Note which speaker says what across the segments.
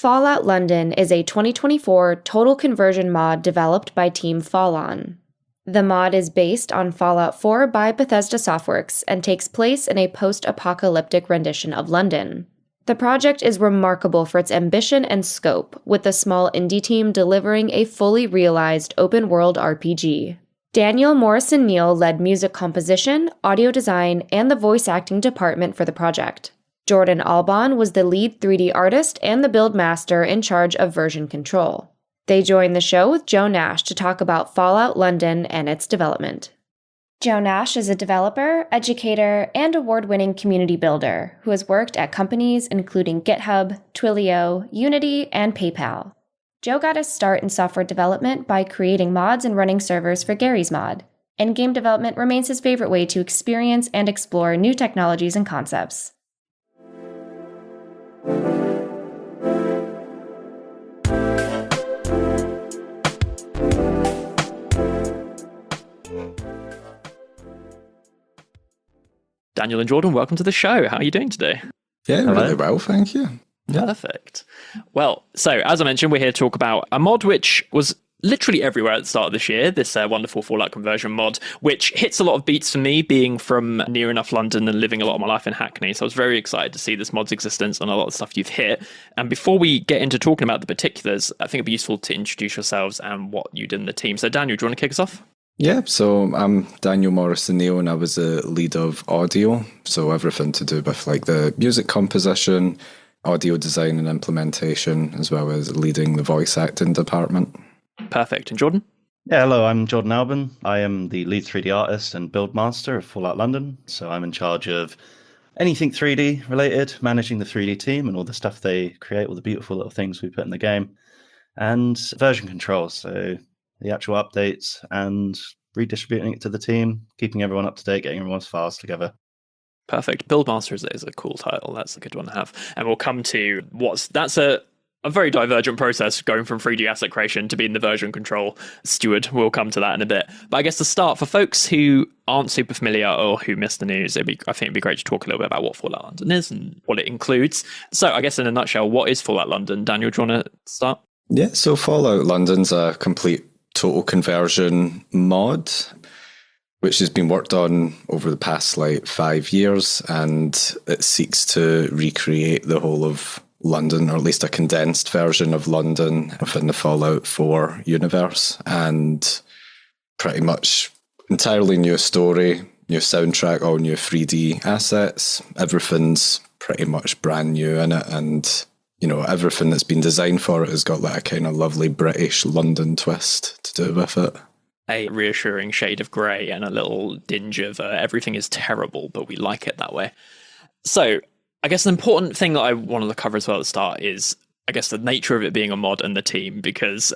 Speaker 1: Fallout London is a 2024 total conversion mod developed by Team FOLON. The mod is based on Fallout 4 by Bethesda Softworks and takes place in a post-apocalyptic rendition of London. The project is remarkable for its ambition and scope, with the small indie team delivering a fully realized open-world RPG. Daniel Morrison Neil led music composition, audio design, and the voice acting department for the project. Jordan Albon was the lead 3D artist and the build master in charge of version control. They joined the show with Joe Nash to talk about Fallout London and its development. Joe Nash is a developer, educator, and award-winning community builder who has worked at companies including GitHub, Twilio, Unity, and PayPal. Joe got his start in software development by creating mods and running servers for Gary's Mod, and game development remains his favorite way to experience and explore new technologies and concepts.
Speaker 2: Daniel and Jordan, welcome to the show. How are you doing today?
Speaker 3: Yeah, really well, thank you.
Speaker 2: Yeah. Perfect. Well, so as I mentioned, we're here to talk about a mod which was literally everywhere at the start of this year, this wonderful Fallout conversion mod, which hits a lot of beats for me, being from near enough London and living a lot of my life in Hackney. So I was very excited to see this mod's existence and a lot of stuff you've hit. And before we get into talking about the particulars, I think it'd be useful to introduce yourselves and what you did in the team. So Daniel, do you want to kick us off?
Speaker 3: Yeah, so I'm Daniel Morrison Neil and I was the lead of audio. So everything to do with like the music composition, audio design and implementation, as well as leading the voice acting department.
Speaker 2: Perfect. And Jordan?
Speaker 4: Yeah, hello, I'm Jordan Albon. I am the lead 3D artist and build master of Fallout London. So I'm in charge of anything 3D related, managing the 3D team and all the stuff they create, all the beautiful little things we put in the game, and version control. So the actual updates and redistributing it to the team, keeping everyone up to date, getting everyone's files together.
Speaker 2: Perfect. Buildmaster is a cool title. That's a good one to have. And we'll come to that's a very divergent process going from 3D asset creation to being the version control steward. We'll come to that in a bit. But I guess to start, for folks who aren't super familiar or who missed the news, I think it'd be great to talk a little bit about what Fallout London is and what it includes. So I guess in a nutshell, what is Fallout London? Daniel, do you want to start?
Speaker 3: Yeah, so Fallout London's a complete total conversion mod, which has been worked on over the past 5 years, and it seeks to recreate the whole of London, or at least a condensed version of London within the Fallout 4 universe, and pretty much entirely new story, new soundtrack, all new 3D assets. Everything's pretty much brand new in it, and everything that's been designed for it has got a kind of lovely British London twist to do with it.
Speaker 2: A reassuring shade of grey and a little dinge of everything is terrible, but we like it that way. So I guess an important thing that I wanted to cover as well at the start is, I guess, the nature of it being a mod and the team,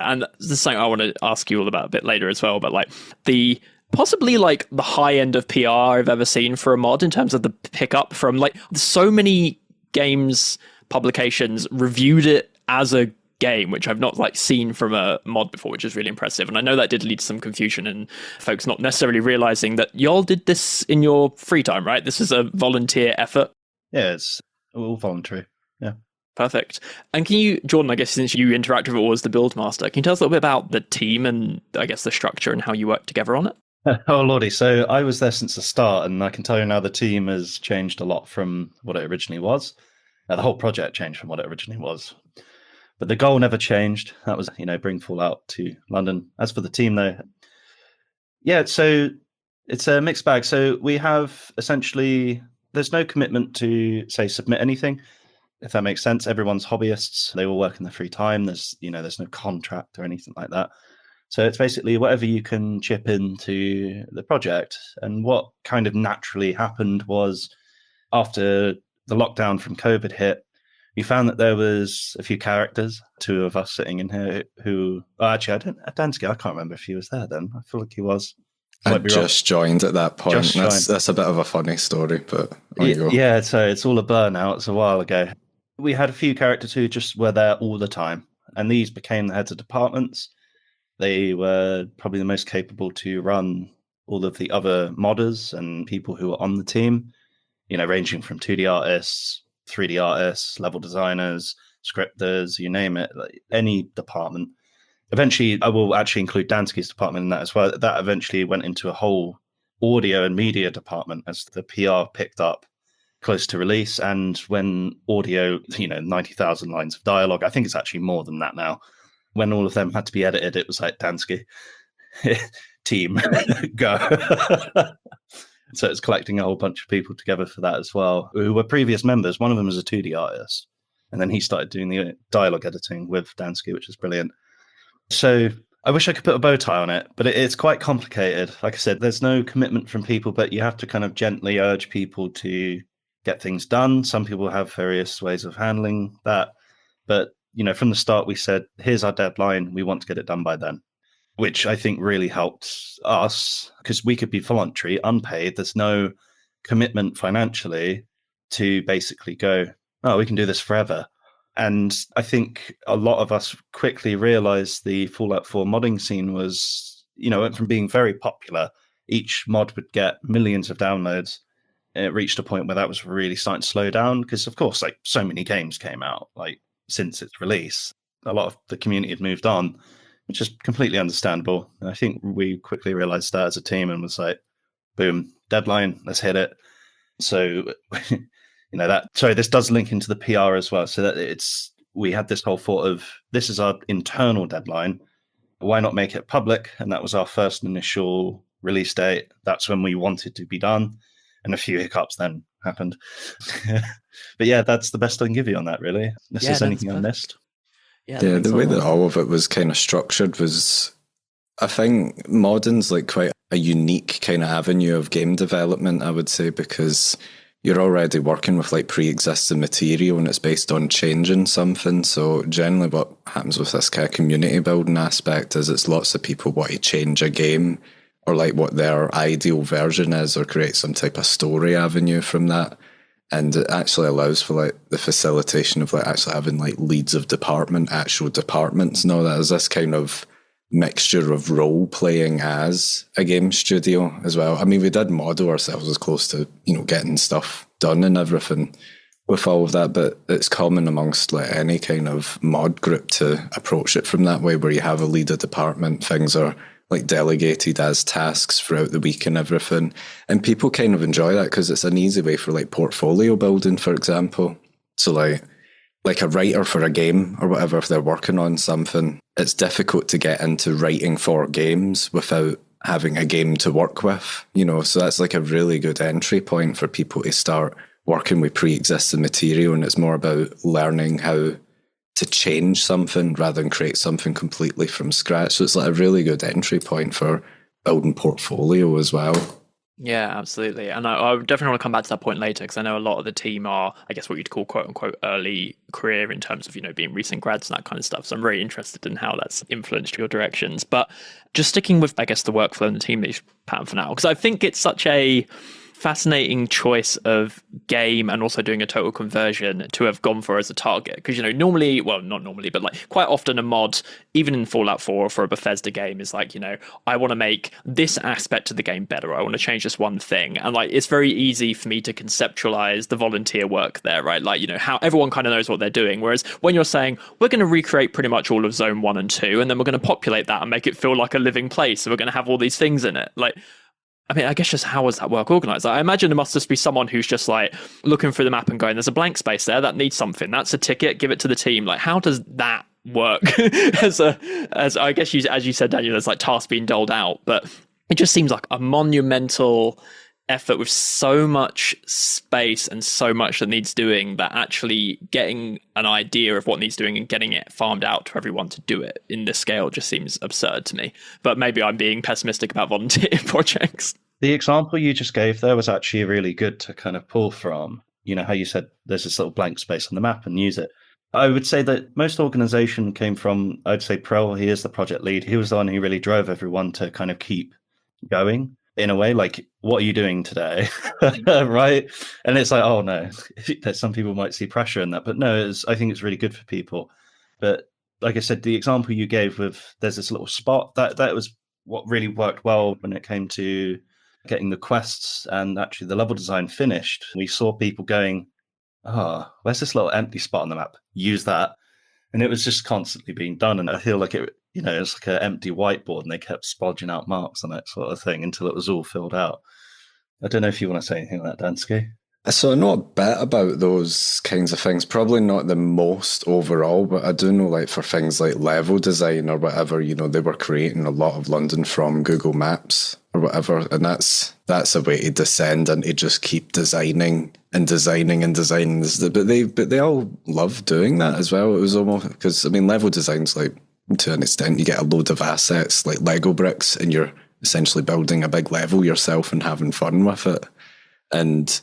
Speaker 2: and this is something I want to ask you all about a bit later as well, but the possibly the high end of PR I've ever seen for a mod in terms of the pickup from so many games publications reviewed it as a game, which I've not seen from a mod before, which is really impressive. And I know that did lead to some confusion and folks not necessarily realizing that y'all did this in your free time, right? This is a volunteer effort.
Speaker 4: Yeah, it's all voluntary. Yeah.
Speaker 2: Perfect. And can you, Jordan, I guess since you interacted with it as the build master, can you tell us a little bit about the team and I guess the structure and how you work together on it?
Speaker 4: Oh, lordy. So I was there since the start, and I can tell you now the team has changed a lot from what it originally was. The whole project changed from what it originally was. But the goal never changed. That was, bring Fallout to London. As for the team, though, yeah, so it's a mixed bag. So we have essentially, there's no commitment to, say, submit anything, if that makes sense. Everyone's hobbyists. They all work in their free time. There's no contract or anything like that. So it's basically whatever you can chip into the project. And what kind of naturally happened was after the lockdown from COVID hit, we found that there was a few characters, two of us sitting in here who, actually, Dansky, I can't remember if he was there then. I feel like he was.
Speaker 3: I just joined at that point. That's a bit of a funny story, but
Speaker 4: yeah, so it's all a blur now. It's a while ago. We had a few characters who just were there all the time, and these became the heads of departments. They were probably the most capable to run all of the other modders and people who were on the team, ranging from 2D artists, 3D artists, level designers, scripters, you name it, like any department. Eventually, I will actually include Dansky's department in that as well. That eventually went into a whole audio and media department as the PR picked up close to release. And when audio, 90,000 lines of dialogue, I think it's actually more than that now. When all of them had to be edited, it was like, Dansky, team, go. So it's collecting a whole bunch of people together for that as well, who were previous members. One of them was a 2D artist. And then he started doing the dialogue editing with Dansky, which is brilliant. So I wish I could put a bow tie on it, but it's quite complicated. Like I said, there's no commitment from people, but you have to kind of gently urge people to get things done. Some people have various ways of handling that. But, from the start, we said, here's our deadline. We want to get it done by then, which I think really helped us because we could be voluntary, unpaid. There's no commitment financially to basically go, oh, we can do this forever. And I think a lot of us quickly realized the Fallout 4 modding scene was, went from being very popular. Each mod would get millions of downloads. And it reached a point where that was really starting to slow down because, of course, like so many games came out, like since its release, a lot of the community had moved on, which is completely understandable. And I think we quickly realized that as a team and was like, boom, deadline, let's hit it. So, this does link into the PR as well. So that we had this whole thought of this is our internal deadline. Why not make it public? And that was our first initial release date. That's when we wanted to be done. And a few hiccups then happened. But yeah, that's the best I can give you on that, really. Unless there's anything I missed.
Speaker 3: Yeah, the way that all of it was kind of structured was, I think modding's like quite a unique kind of avenue of game development, I would say, because you're already working with like pre-existing material and it's based on changing something. So generally what happens with this kind of community building aspect is it's lots of people want to change a game or like what their ideal version is or create some type of story avenue from that. And it actually allows for like the facilitation of like actually having like leads of department, actual departments and all that. Is this kind of mixture of role playing as a game studio as well. I mean, we did model ourselves as close to, getting stuff done and everything with all of that, but it's common amongst like any kind of mod group to approach it from that way where you have a lead of department, things are like delegated as tasks throughout the week and everything. And people kind of enjoy that because it's an easy way for like portfolio building, for example. So like a writer for a game or whatever, if they're working on something, it's difficult to get into writing for games without having a game to work with, so that's like a really good entry point for people to start working with pre-existing material. And it's more about learning how to change something rather than create something completely from scratch. So it's like a really good entry point for building portfolio as well.
Speaker 2: Yeah, absolutely. And I definitely want to come back to that point later because I know a lot of the team are, I guess, what you'd call quote unquote early career in terms of, being recent grads and that kind of stuff. So I'm very interested in how that's influenced your directions. But just sticking with, I guess, the workflow and the team that you've patterned for now, because I think it's such a fascinating choice of game and also doing a total conversion to have gone for as a target. Because, normally, well, not normally, but like quite often a mod, even in Fallout 4 or for a Bethesda game, is like, I want to make this aspect of the game better. I want to change this one thing. And like, it's very easy for me to conceptualize the volunteer work there, right? Like, how everyone kind of knows what they're doing. Whereas when you're saying, we're going to recreate pretty much all of Zone 1 and 2, and then we're going to populate that and make it feel like a living place. So we're going to have all these things in it. Like, I mean, I guess just how was that work organized? I imagine there must just be someone who's just like looking through the map and going, there's a blank space there that needs something. That's a ticket. Give it to the team. Like, how does that work? as I guess as you said, Daniel, there's like tasks being doled out, but it just seems like a monumental effort with so much space and so much that needs doing that actually getting an idea of what needs doing and getting it farmed out to everyone to do it in this scale just seems absurd to me. But maybe I'm being pessimistic about volunteer projects.
Speaker 4: The example you just gave there was actually really good to kind of pull from. How you said there's this little blank space on the map and use it. I would say that most organization came from, I'd say Prel, he is the project lead. He was the one who really drove everyone to kind of keep going. In a way, like, what are you doing today? Right? And it's like, oh no, some people might see pressure in that, but no, I think it's really good for people. But like I said, the example you gave with there's this little spot, that was what really worked well when it came to getting the quests and actually the level design finished. We saw people going, oh, where's this little empty spot on the map? Use that. And it was just constantly being done. And I feel like it's like an empty whiteboard and they kept splodging out marks on it, sort of thing, until it was all filled out. I don't know if you want to say anything like that, Dansky.
Speaker 3: So I know a bit about those kinds of things. Probably not the most overall, but I do know, like, for things like level design or whatever, they were creating a lot of London from Google Maps or whatever, and that's a way to descend and to just keep designing and designing and designing. But they all love doing that as well. It was almost because level design's like, to an extent, you get a load of assets like Lego bricks, and you're essentially building a big level yourself and having fun with it. And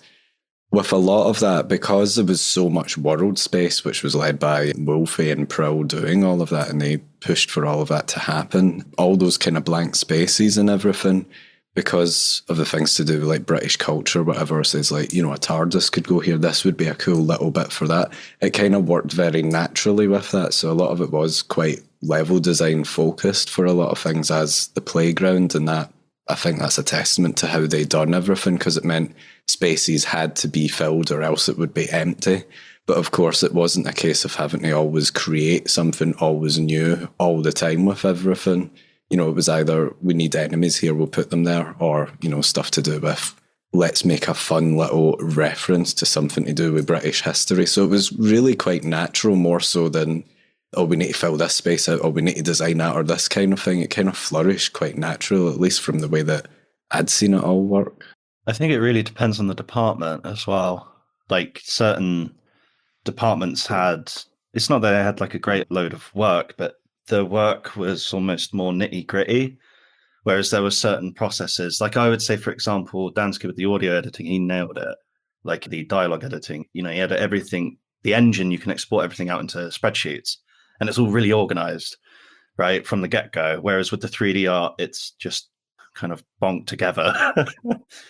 Speaker 3: with a lot of that, because there was so much world space, which was led by Wolfie and Prill doing all of that, and they pushed for all of that to happen, all those kind of blank spaces and everything, because of the things to do with like British culture, whatever, says like, a TARDIS could go here, this would be a cool little bit for that. It kind of worked very naturally with that. So a lot of it was quite level design focused for a lot of things as the playground, and that, I think that's a testament to how they done everything, because it meant spaces had to be filled or else it would be empty. But of course, it wasn't a case of having to always create something always new all the time with everything. It was either we need enemies here, we'll put them there, or, stuff to do with let's make a fun little reference to something to do with British history. So it was really quite natural, more so than, oh, we need to fill this space out, or we need to design that, or this kind of thing. It kind of flourished quite natural, at least from the way that I'd seen it all work.
Speaker 4: I think it really depends on the department as well. Like, certain departments it's not that they had like a great load of work, but the work was almost more nitty gritty. Whereas there were certain processes, like I would say, for example, Dansky with the audio editing, he nailed it. Like the dialogue editing, he had everything, the engine, you can export everything out into spreadsheets, and it's all really organized, right, from the get-go. Whereas with the 3D art, it's just kind of bonked together.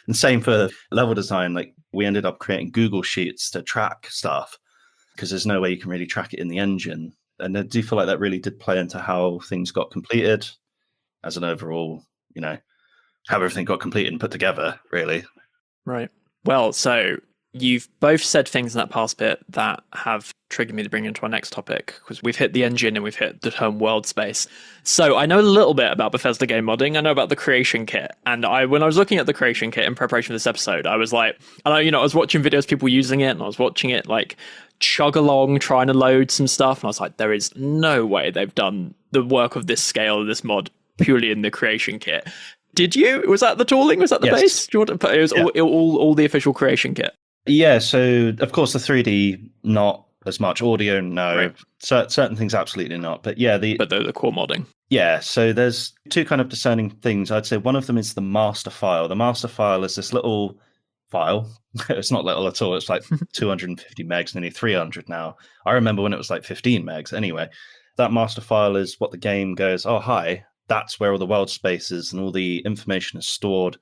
Speaker 4: And same for level design. Like, we ended up creating Google Sheets to track stuff, because there's no way you can really track it in the engine. And I do feel like that really did play into how things got completed as an overall, how everything got completed and put together, really.
Speaker 2: Right. Well, so you've both said things in that past bit that have triggered me to bring into our next topic, because we've hit the engine and we've hit the term world space. So I know a little bit about Bethesda game modding. I know about the creation kit. And when I was looking at the creation kit in preparation for this episode, I was like, I was watching videos, people using it, and I was watching it like chug along, trying to load some stuff. And I was like, there is no way they've done the work of this scale of this mod purely in the creation kit. Did you? Was that the tooling? Was that the base? Do you want to put it was all the official creation kit?
Speaker 4: Yeah, so of course the 3D, not as much. Audio, no.
Speaker 2: Right.
Speaker 4: Certain things, absolutely not. But yeah, the
Speaker 2: core modding.
Speaker 4: Yeah, so there's two kind of discerning things. I'd say one of them is the master file. The master file is this little file. It's not little at all. It's like 250 megs, nearly 300 now. I remember when it was like 15 megs. Anyway, that master file is what the game goes, oh, hi, that's where all the world spaces and all the information is stored.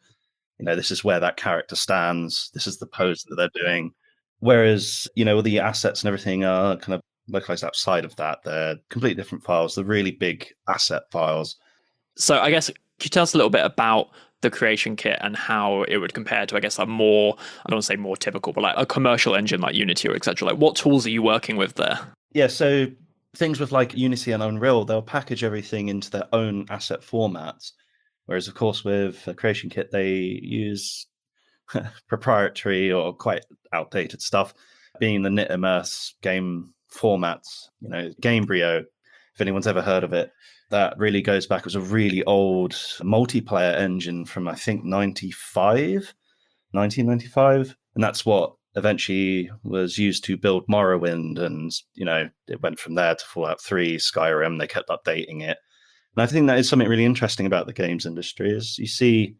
Speaker 4: This is where that character stands. This is the pose that they're doing. Whereas, all the assets and everything are kind of localized outside of that. They're completely different files. They're really big asset files.
Speaker 2: So I guess, could you tell us a little bit about the creation kit and how it would compare to, I guess, like more, I don't want to say more typical, but like a commercial engine like Unity or etc. Like, what tools are you working with there?
Speaker 4: Yeah, so things with like Unity and Unreal, they'll package everything into their own asset formats. Whereas, of course, with a creation kit, they use proprietary or quite outdated stuff, being the knit immerse game formats. Gamebryo, if anyone's ever heard of it, that really goes back. It was a really old multiplayer engine from, I think, 1995. And that's what eventually was used to build Morrowind. And, it went from there to Fallout 3, Skyrim. They kept updating it. And I think that is something really interesting about the games industry, is you see,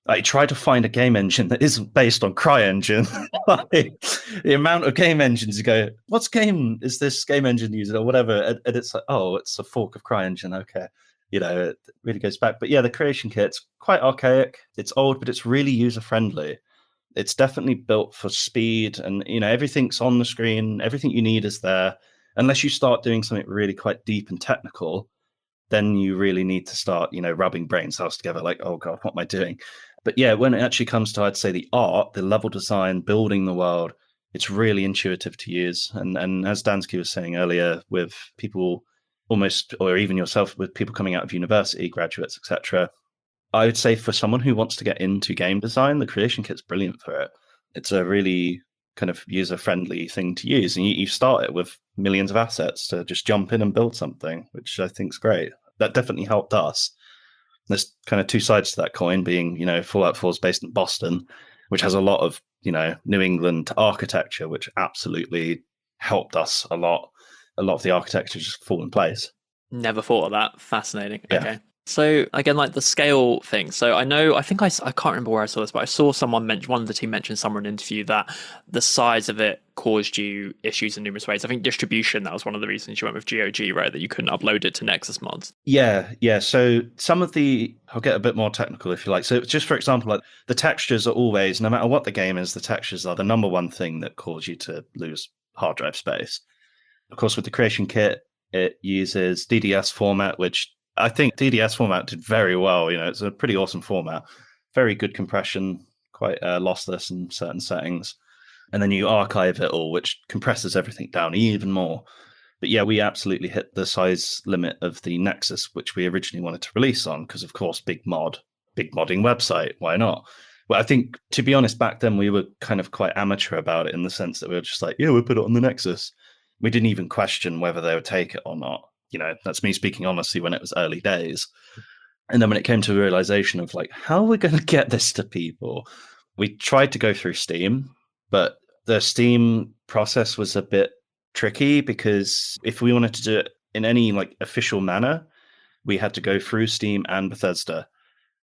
Speaker 4: I try to find a game engine that isn't based on CryEngine. Like, the amount of game engines you go, what game is this game engine using, or whatever, and it's like, oh, it's a fork of CryEngine. Okay, it really goes back. But yeah, the creation kit's quite archaic. It's old, but it's really user friendly. It's definitely built for speed, and everything's on the screen. Everything you need is there. Unless you start doing something really quite deep and technical, then you really need to start, rubbing brain cells together. Like, oh God, what am I doing? But yeah, when it actually comes to, I'd say, the art, the level design, building the world, It's really intuitive to use. And as Dansky was saying earlier, with people almost, or even yourself, with people coming out of university, graduates, etc., I would say for someone who wants to get into game design, the creation kit's brilliant for it. It's a really kind of user-friendly thing to use. And you start it with millions of assets to just jump in and build something, which I think is great. That definitely helped us. There's kind of two sides to that coin, being, Fallout 4 is based in Boston, which has a lot of, New England architecture, which absolutely helped us a lot. A lot of the architecture just fall in place.
Speaker 2: Never thought of that. Fascinating.
Speaker 4: Yeah.
Speaker 2: Okay. So again, like the scale thing. So I can't remember where I saw this, but I saw one of the team mention somewhere in an interview that the size of it caused you issues in numerous ways. I think distribution, that was one of the reasons you went with GOG, right? That you couldn't upload it to Nexus mods.
Speaker 4: Yeah. So some of I'll get a bit more technical if you like. So just for example, like the textures are always, no matter what the game is, the textures are the number one thing that cause you to lose hard drive space. Of course, with the creation kit, it uses DDS format, which I think DDS format did very well. It's a pretty awesome format. Very good compression, quite lossless in certain settings. And then you archive it all, which compresses everything down even more. But yeah, we absolutely hit the size limit of the Nexus, which we originally wanted to release on, because of course, big modding website. Why not? Well, I think, to be honest, back then we were kind of quite amateur about it in the sense that we were just like, yeah, we'll put it on the Nexus. We didn't even question whether they would take it or not. That's me speaking honestly when it was early days. And then when it came to the realization of like, how are we going to get this to people? We tried to go through Steam, but the Steam process was a bit tricky because if we wanted to do it in any like official manner, we had to go through Steam and Bethesda.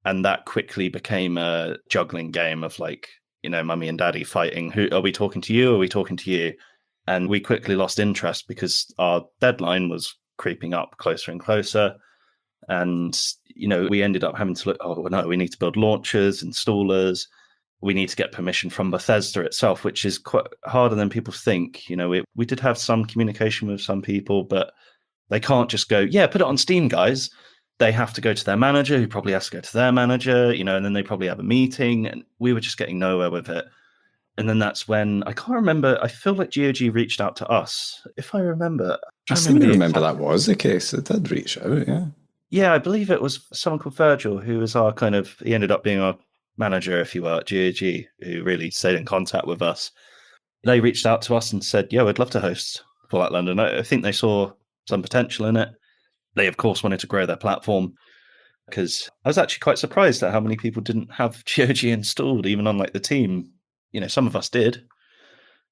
Speaker 4: And that quickly became a juggling game of like, mummy and daddy fighting. Who are we talking to you? Or are we talking to you? And we quickly lost interest because our deadline was creeping up closer and closer. And, we ended up having to look, oh, no, we need to build launchers, installers. We need to get permission from Bethesda itself, which is quite harder than people think. We did have some communication with some people, but they can't just go, yeah, put it on Steam, guys. They have to go to their manager, who probably has to go to their manager, and then they probably have a meeting. And we were just getting nowhere with it. And then that's when, I can't remember, I feel like GOG reached out to us. If I remember.
Speaker 3: I seem to remember that was the case. It did reach out, yeah.
Speaker 4: Yeah, I believe it was someone called Virgil, who was he ended up being our manager, if you will, at GOG, who really stayed in contact with us. They reached out to us and said, yeah, we'd love to host Fallout London. I think they saw some potential in it. They, of course, wanted to grow their platform, because I was actually quite surprised at how many people didn't have GOG installed, even on like the team. Some of us did,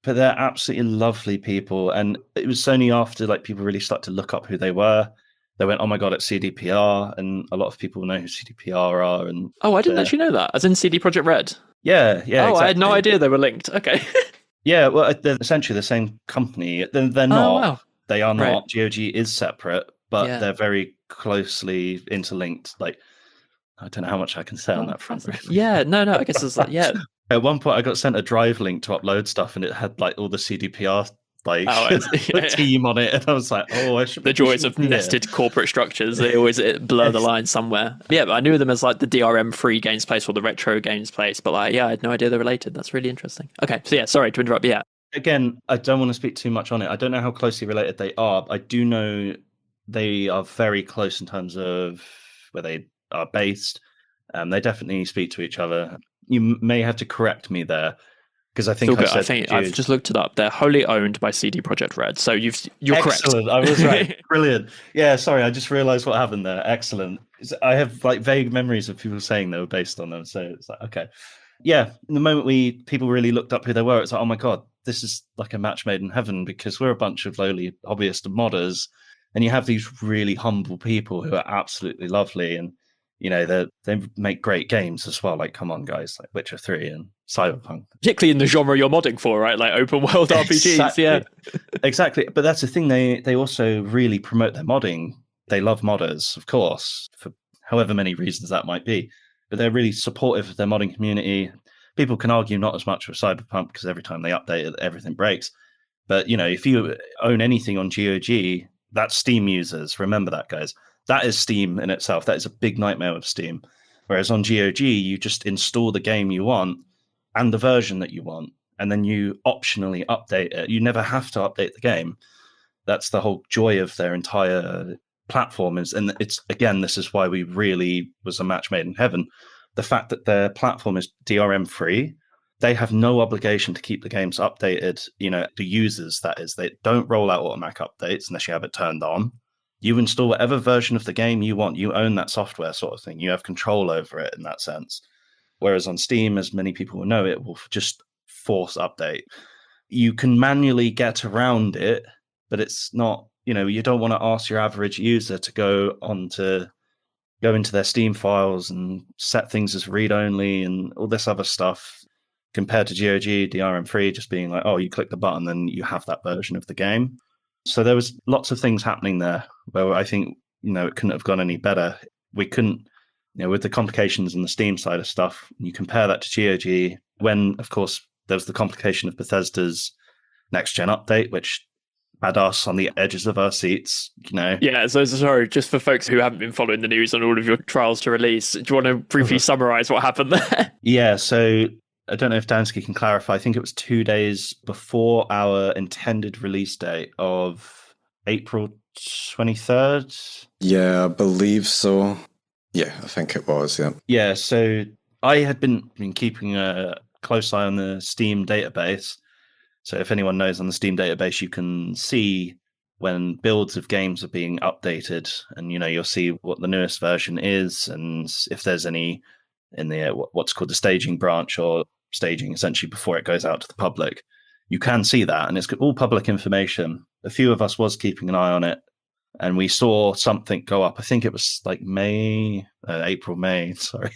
Speaker 4: but they're absolutely lovely people. And it was only after like people really started to look up who they were. They went, oh my God, it's CDPR. And a lot of people know who CDPR are. And
Speaker 2: I didn't actually know that. As in CD Projekt Red.
Speaker 4: Yeah.
Speaker 2: Oh, exactly. I had no idea they were linked. Okay.
Speaker 4: Yeah, well, they're essentially the same company. They're not. Oh, wow. They are not. Right. GOG is separate, but they're very closely interlinked. Like, I don't know how much I can say on that front. Really.
Speaker 2: Yeah, no. I guess it's like, yeah.
Speaker 4: At one point, I got sent a drive link to upload stuff, and it had like all the CDPR team on it, and I was like, "Oh, I should."
Speaker 2: The joys of nested corporate structures. They always blur the line somewhere. Yeah, but I knew them as like the DRM free games place or the retro games place, but like, yeah, I had no idea they're related. That's really interesting. Okay, so yeah, sorry to interrupt. Yeah,
Speaker 4: again, I don't want to speak too much on it. I don't know how closely related they are. But I do know they are very close in terms of where they are based. They definitely speak to each other. You may have to correct me there, because I think
Speaker 2: I've just looked it up. They're wholly owned by CD Projekt Red. So you're
Speaker 4: Excellent.
Speaker 2: correct.
Speaker 4: I was right. Brilliant. Yeah, sorry, I just realized what happened there. Excellent. I have like vague memories of people saying they were based on them. So it's like, okay. Yeah, in the moment people really looked up who they were, it's like, oh my God, this is like a match made in heaven, because we're a bunch of lowly hobbyist modders, and you have these really humble people who are absolutely lovely, and they make great games as well. Like, come on, guys, like Witcher 3 and Cyberpunk.
Speaker 2: Particularly in the genre you're modding for, right? Like open world RPGs,
Speaker 4: exactly.
Speaker 2: Yeah.
Speaker 4: Exactly. But that's the thing, they also really promote their modding. They love modders, of course, for however many reasons that might be. But they're really supportive of their modding community. People can argue not as much with Cyberpunk, because every time they update it, everything breaks. But, if you own anything on GOG, that's Steam users. Remember that, guys. That is Steam in itself. That is a big nightmare of Steam. Whereas on GOG, you just install the game you want and the version that you want, and then you optionally update it. You never have to update the game. That's the whole joy of their entire platform and it's, again, this is why we really was a match made in heaven. The fact that their platform is DRM free, they have no obligation to keep the games updated. The users, that is, they don't roll out automatic updates unless you have it turned on. You install whatever version of the game you want. You own that software, sort of thing. You have control over it in that sense. Whereas on Steam, as many people will know, it will just force update. You can manually get around it, but it's not, you don't want to ask your average user to go into their Steam files and set things as read-only and all this other stuff, compared to GOG, DRM-free, just being like, oh, you click the button, then you have that version of the game. So there was lots of things happening there where I think, it couldn't have gone any better. We couldn't, with the complications in the Steam side of stuff, you compare that to GOG, when, of course, there was the complication of Bethesda's next-gen update, which had us on the edges of our seats,
Speaker 2: Yeah, so sorry, just for folks who haven't been following the news on all of your trials to release, do you want to briefly summarize what happened there?
Speaker 4: Yeah, so I don't know if Dansky can clarify. I think it was 2 days before our intended release date of April 23rd.
Speaker 3: Yeah, I believe so. Yeah, I think it was, yeah.
Speaker 4: Yeah, so I had been keeping a close eye on the Steam database. So if anyone knows, on the Steam database, you can see when builds of games are being updated, and you'll see what the newest version is, and if there's any in the what's called the staging branch, or staging essentially before it goes out to the public. You can see that, and it's all public information. A few of us was keeping an eye on it, and we saw something go up. I think it was like April, May, sorry.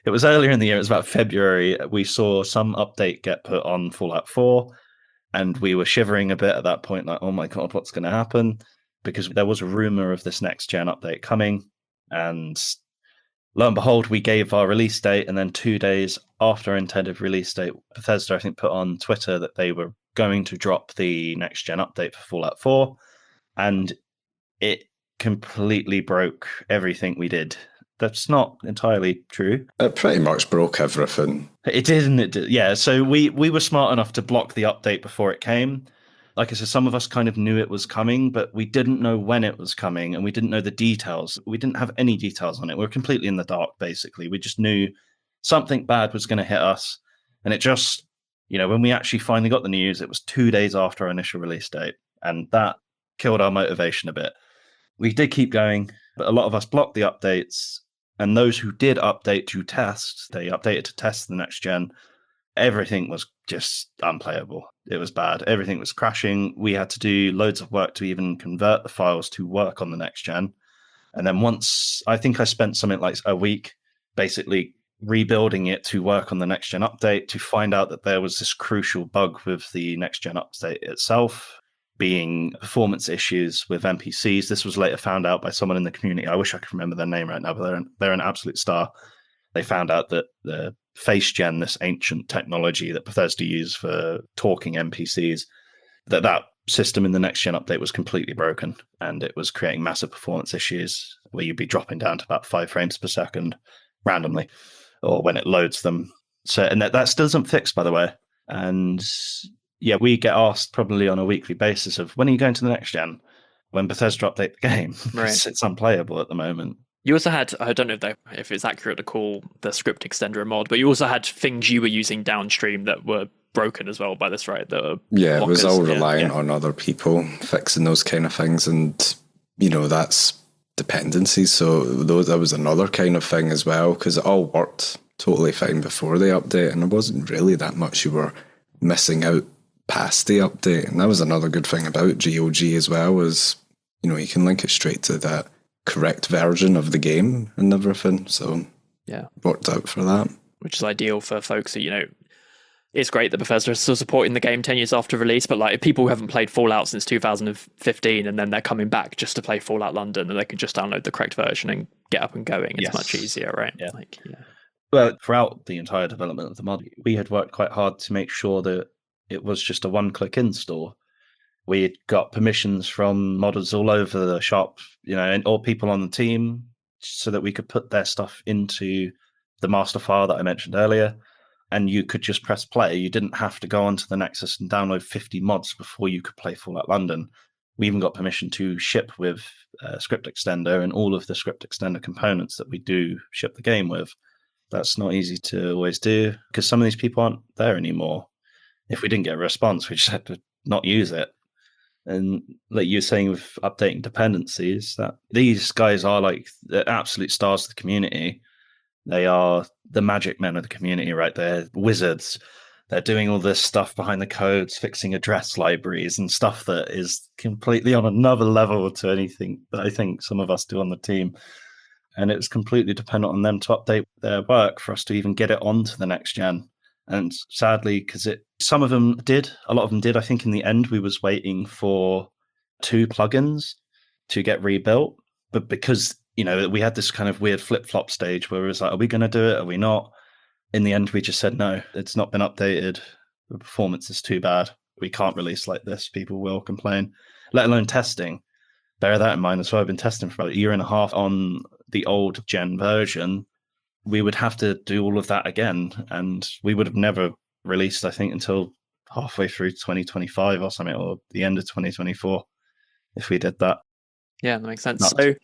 Speaker 4: It was earlier in the year, it was about February. We saw some update get put on Fallout 4, and we were shivering a bit at that point, like, oh my God, what's going to happen? Because there was a rumor of this next gen update coming, and lo and behold, we gave our release date, and then 2 days after our intended release date, Bethesda, I think, put on Twitter that they were going to drop the next gen update for Fallout 4, and it completely broke everything we did. That's not entirely true.
Speaker 3: It pretty much broke everything.
Speaker 4: It did, and it did. Yeah, so we were smart enough to block the update before it came. Like I said, some of us kind of knew it was coming, but we didn't know when it was coming, and we didn't know the details. We didn't have any details on it. We were completely in the dark, basically. We just knew something bad was going to hit us. And it just, when we actually finally got the news, it was 2 days after our initial release date. And that killed our motivation a bit. We did keep going, but a lot of us blocked the updates. And those who did update to test, they updated to test the next gen. Everything was just unplayable. It was bad. Everything was crashing. We had to do loads of work to even convert the files to work on the next gen. And then once, I think I spent something like a week basically rebuilding it to work on the next gen update, to find out that there was this crucial bug with the next gen update itself, being performance issues with NPCs. This was later found out by someone in the community. I wish I could remember their name right now, but they're an absolute star. They found out that the face gen, this ancient technology that Bethesda used for talking NPCs, that system in the next gen update was completely broken, and it was creating massive performance issues where you'd be dropping down to about 5 frames per second randomly, or when it loads them. So, and that still isn't fixed, by the way. And yeah, we get asked probably on a weekly basis of, when are you going to the next gen? When Bethesda update the game.
Speaker 2: Right.
Speaker 4: It's unplayable at the moment.
Speaker 2: You also had, I don't know if it's accurate to call the script extender a mod, but you also had things you were using downstream that were broken as well by this, right?
Speaker 3: It was all reliant on other people fixing those kind of things, and that's dependencies. So that was another kind of thing as well, because it all worked totally fine before the update, and there wasn't really that much you were missing out past the update. And that was another good thing about GOG as well, was you can link it straight to that correct version of the game and everything. So
Speaker 2: yeah,
Speaker 3: worked out for that,
Speaker 2: which is ideal for folks that it's great that Bethesda is still supporting the game 10 years after release, but like, if people who haven't played Fallout since 2015 and then they're coming back just to play Fallout London, and they can just download the correct version and get up and going, it's much easier, right?
Speaker 4: Yeah. Well, throughout the entire development of the mod, we had worked quite hard to make sure that it was just a one-click install. We had got permissions from modders all over the shop, and all people on the team, so that we could put their stuff into the master file that I mentioned earlier. and you could just press play. You didn't have to go onto the Nexus and download 50 mods before you could play Fallout London. We even got permission to ship with script extender and all of the script extender components that we do ship the game with. That's not easy to always do because some of these people aren't there anymore. If we didn't get a response, we just had to not use it. And like you were saying with updating dependencies, that these guys are like the absolute stars of the community. They are the magic men of the community, right? They're wizards. They're doing all this stuff behind the codes, fixing address libraries and stuff that is completely on another level to anything that I think some of us do on the team. And it's completely dependent on them to update their work for us to even get it onto the next gen. And sadly, because some of them did, a lot of them did. I think in the end, we was waiting for 2 plugins to get rebuilt. But because, we had this kind of weird flip-flop stage where it was like, are we going to do it? Are we not? In the end, we just said, no, it's not been updated. The performance is too bad. We can't release like this. People will complain, let alone testing. Bear that in mind as well. I've been testing for about 1.5 years on the old gen version. We would have to do all of that again. And we would have never released, I think, until halfway through 2025 or something, or the end of 2024, if we did that.
Speaker 2: Yeah, that makes sense.
Speaker 4: Nuts.
Speaker 2: So,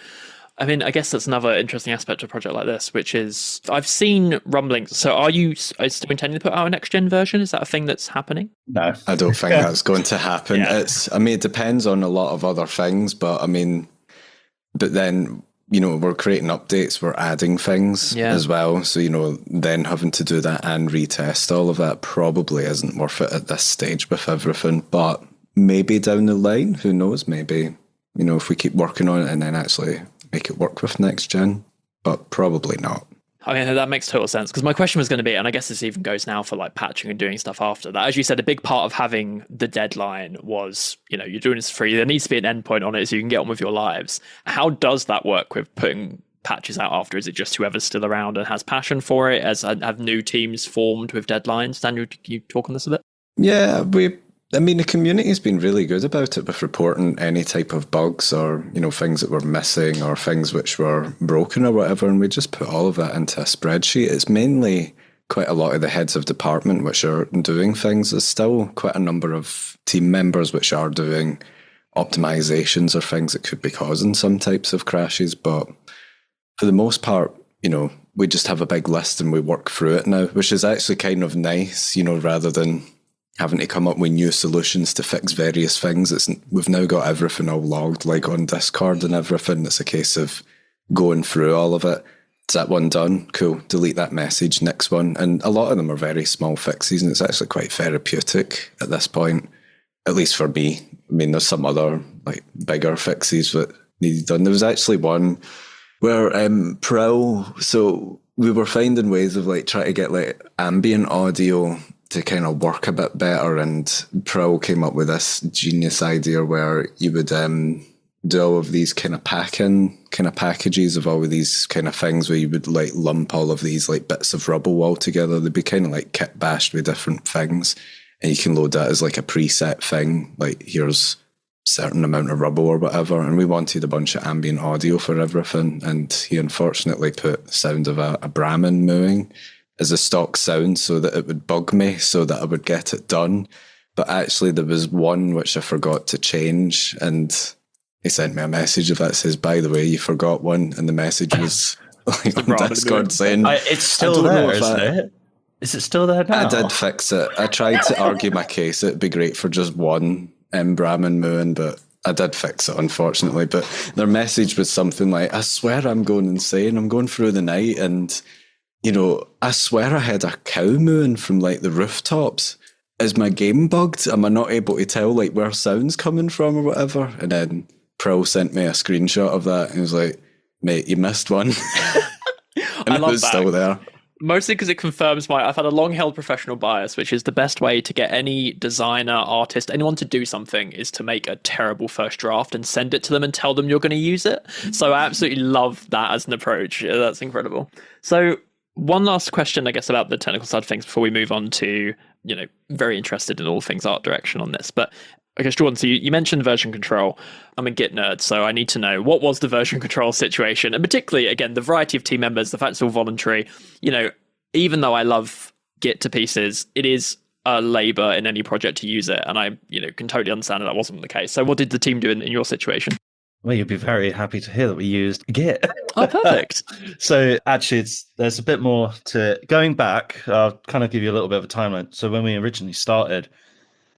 Speaker 2: I mean, I guess that's another interesting aspect of a project like this, which is I've seen rumblings. So are you still intending to put out a next gen version? Is that a thing that's happening?
Speaker 4: No.
Speaker 3: I don't think that's going to happen.
Speaker 2: Yeah.
Speaker 3: It depends on a lot of other things, but then, we're creating updates, we're adding things as well. So, then having to do that and retest all of that probably isn't worth it at this stage with everything. But maybe down the line, who knows? Maybe, if we keep working on it and then actually make it work with next gen, but probably not.
Speaker 2: I mean, that makes total sense, because my question was going to be, and I guess this even goes now for like patching and doing stuff after that. As you said, a big part of having the deadline was, you're doing this free. There needs to be an endpoint on it so you can get on with your lives. How does that work with putting patches out after? Is it just whoever's still around and has passion for it? Have new teams formed with deadlines? Daniel, can you talk on this a bit?
Speaker 3: Yeah, the community's been really good about it with reporting any type of bugs or, things that were missing or things which were broken or whatever. And we just put all of that into a spreadsheet. It's mainly quite a lot of the heads of department which are doing things. There's still quite a number of team members which are doing optimizations or things that could be causing some types of crashes. But for the most part, we just have a big list and we work through it now, which is actually kind of nice, rather than having to come up with new solutions to fix various things. We've now got everything all logged, like on Discord and everything. It's a case of going through all of it. Is that one done? Cool. Delete that message. Next one. And a lot of them are very small fixes, and it's actually quite therapeutic at this point, at least for me. I mean, there's some other like bigger fixes that needed done. There was actually one where so we were finding ways of like trying to get like ambient audio to kind of work a bit better, and Pro came up with this genius idea where you would do all of these kind of packages of all of these kind of things where you would like lump all of these like bits of rubble all together. They'd be kind of like kit bashed with different things, and you can load that as like a preset thing, like here's a certain amount of rubble or whatever. And we wanted a bunch of ambient audio for everything, and he unfortunately put the sound of a Brahmin mooing as a stock sound so that it would bug me so that I would get it done. But actually there was one which I forgot to change, and he sent me a message that says, by the way, you forgot one. And the message was like on Discord saying,
Speaker 4: it's still there, isn't it? Is it still there now?
Speaker 3: I did fix it. I tried to argue my case. It'd be great for just one Brahmin mooing, but I did fix it, unfortunately. But their message was something like, I swear I'm going insane. I'm going through the night and I swear I had a cow mooing from like the rooftops. Is my game bugged? Am I not able to tell like where sound's coming from or whatever? And then Pro sent me a screenshot of that and he was like, mate, you missed one. And
Speaker 2: I love
Speaker 3: it was
Speaker 2: that.
Speaker 3: still there.
Speaker 2: Mostly because it confirms I've had a long-held professional bias, which is the best way to get any designer, artist, anyone to do something is to make a terrible first draft and send it to them and tell them you're going to use it. So I absolutely love that as an approach. That's incredible. So one last question, I guess, about the technical side of things before we move on to, very interested in all things art direction on this. But I guess, Jordan, so you mentioned version control. I'm a Git nerd, so I need to know, what was the version control situation? And particularly, again, the variety of team members, the fact it's all voluntary. Even though I love Git to pieces, it is a labor in any project to use it. And I, can totally understand that wasn't the case. So what did the team do in your situation?
Speaker 4: Well, you'd be very happy to hear that we used Git.
Speaker 2: Oh, perfect.
Speaker 4: So actually, there's a bit more to going back. I'll kind of give you a little bit of a timeline. So when we originally started,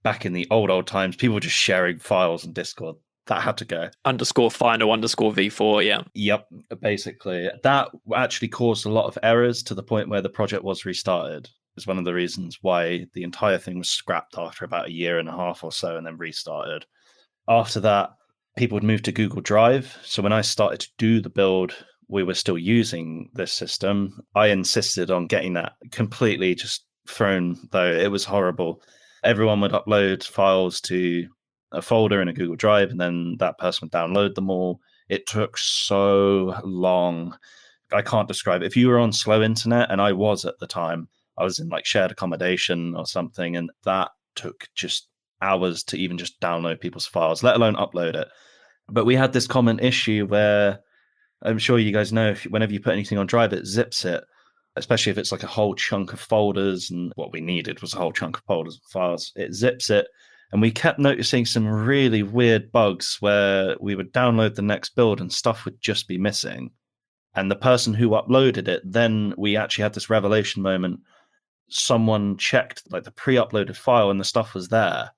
Speaker 4: back in the old times, people were just sharing files on Discord. That had to go.
Speaker 2: _final_v4, yeah.
Speaker 4: Yep, basically. That actually caused a lot of errors to the point where the project was restarted. Is one of the reasons why the entire thing was scrapped after about a year and a half or so and then restarted. After that, people would move to Google Drive. So when I started to do the build, we were still using this system. I insisted on getting that completely just thrown, though it was horrible. Everyone would upload files to a folder in a Google Drive, and then that person would download them all. It took so long. I can't describe it. If you were on slow internet, and I was at the time, I was in like shared accommodation or something, and that took just hours to even just download people's files, let alone upload it. But we had this common issue where I'm sure you guys know whenever you put anything on Drive, it zips it, especially if it's like a whole chunk of folders. And what we needed was a whole chunk of folders and files. It zips it. And we kept noticing some really weird bugs where we would download the next build and stuff would just be missing. And the person who uploaded it, then we actually had this revelation moment. Someone checked like the pre-uploaded file and the stuff was there.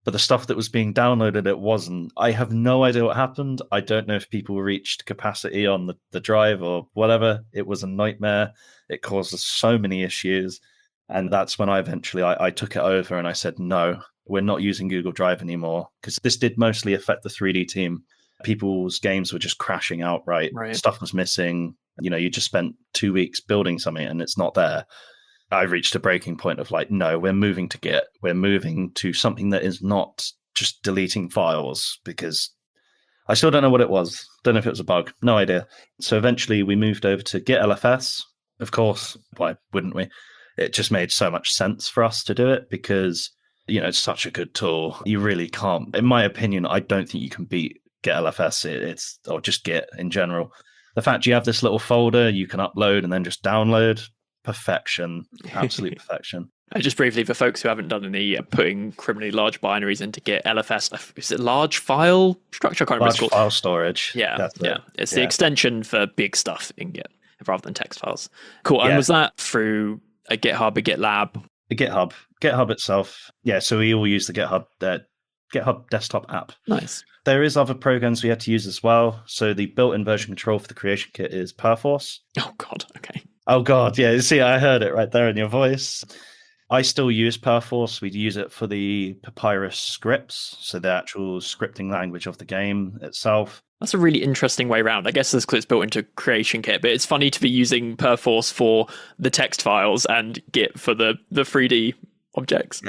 Speaker 4: But the stuff that was being downloaded, it wasn't. I have no idea what happened. I don't know if people reached capacity on the drive or whatever. It was a nightmare. It caused us so many issues. And that's when I eventually I took it over and I said, no, we're not using Google Drive anymore. Because this did mostly affect the 3D team. People's games were just crashing outright. Right. Stuff was missing. You just spent 2 weeks building something and it's not there. I reached a breaking point of like, no, we're moving to Git. We're moving to something that is not just deleting files, because I still don't know what it was. Don't know if it was a bug. No idea. So eventually we moved over to Git LFS. Of course, why wouldn't we? It just made so much sense for us to do it because, it's such a good tool. You really can't. In my opinion, I don't think you can beat Git LFS. Or just Git in general. The fact you have this little folder you can upload and then just download, perfection, absolute perfection.
Speaker 2: Just briefly, for folks who haven't done any putting criminally large binaries into Git LFS, is it large file structure? I can't remember.
Speaker 4: Large file storage.
Speaker 2: Yeah. It's the extension for big stuff in Git rather than text files. Cool. And was that through a GitHub, a GitLab?
Speaker 4: A GitHub itself. Yeah. So we all use the GitHub desktop app.
Speaker 2: Nice.
Speaker 4: There is other programs we had to use as well. So the built-in version control for the creation kit is Perforce.
Speaker 2: Oh God. Okay.
Speaker 4: Oh, God, yeah. See, I heard it right there in your voice. I still use Perforce. We use it for the Papyrus scripts, so the actual scripting language of the game itself.
Speaker 2: That's a really interesting way around. I guess it's built into Creation Kit, but it's funny to be using Perforce for the text files and Git for the 3D objects.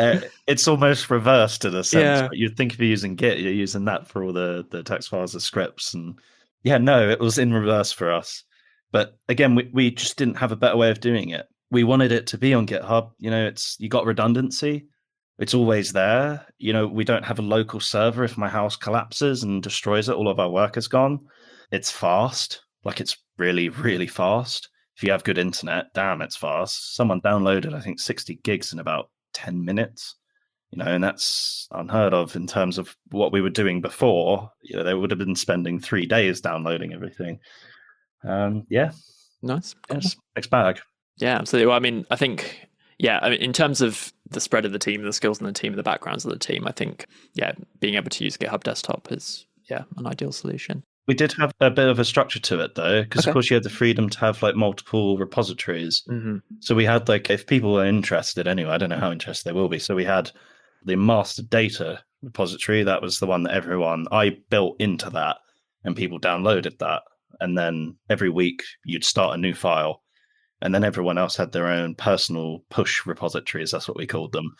Speaker 4: It's almost reversed in a sense. But you'd think if you're using Git, you're using that for all the text files, the scripts. And no, it was in reverse for us. But again, we just didn't have a better way of doing it. We wanted it to be on GitHub. You got redundancy. It's always there. We don't have a local server. If my house collapses and destroys it, all of our work is gone. It's fast. Like, it's really, really fast. If you have good internet, damn, it's fast. Someone downloaded, I think, 60 gigs in about 10 minutes. And that's unheard of in terms of what we were doing before. They would have been spending 3 days downloading everything.
Speaker 2: Nice.
Speaker 4: Yes, mixed bag.
Speaker 2: Yeah, absolutely. Well, I mean, I think, in terms of the spread of the team, the skills in the team, the backgrounds of the team, I think, being able to use GitHub Desktop is, an ideal solution.
Speaker 4: We did have a bit of a structure to it, though, because, of course, you had the freedom to have, like, multiple repositories. Mm-hmm. So we had, like, if people are interested anyway, I don't know how interested they will be. So we had the master data repository. That was the one that I built into that, and people downloaded that. And then every week you'd start a new file. And then everyone else had their own personal push repositories. That's what we called them.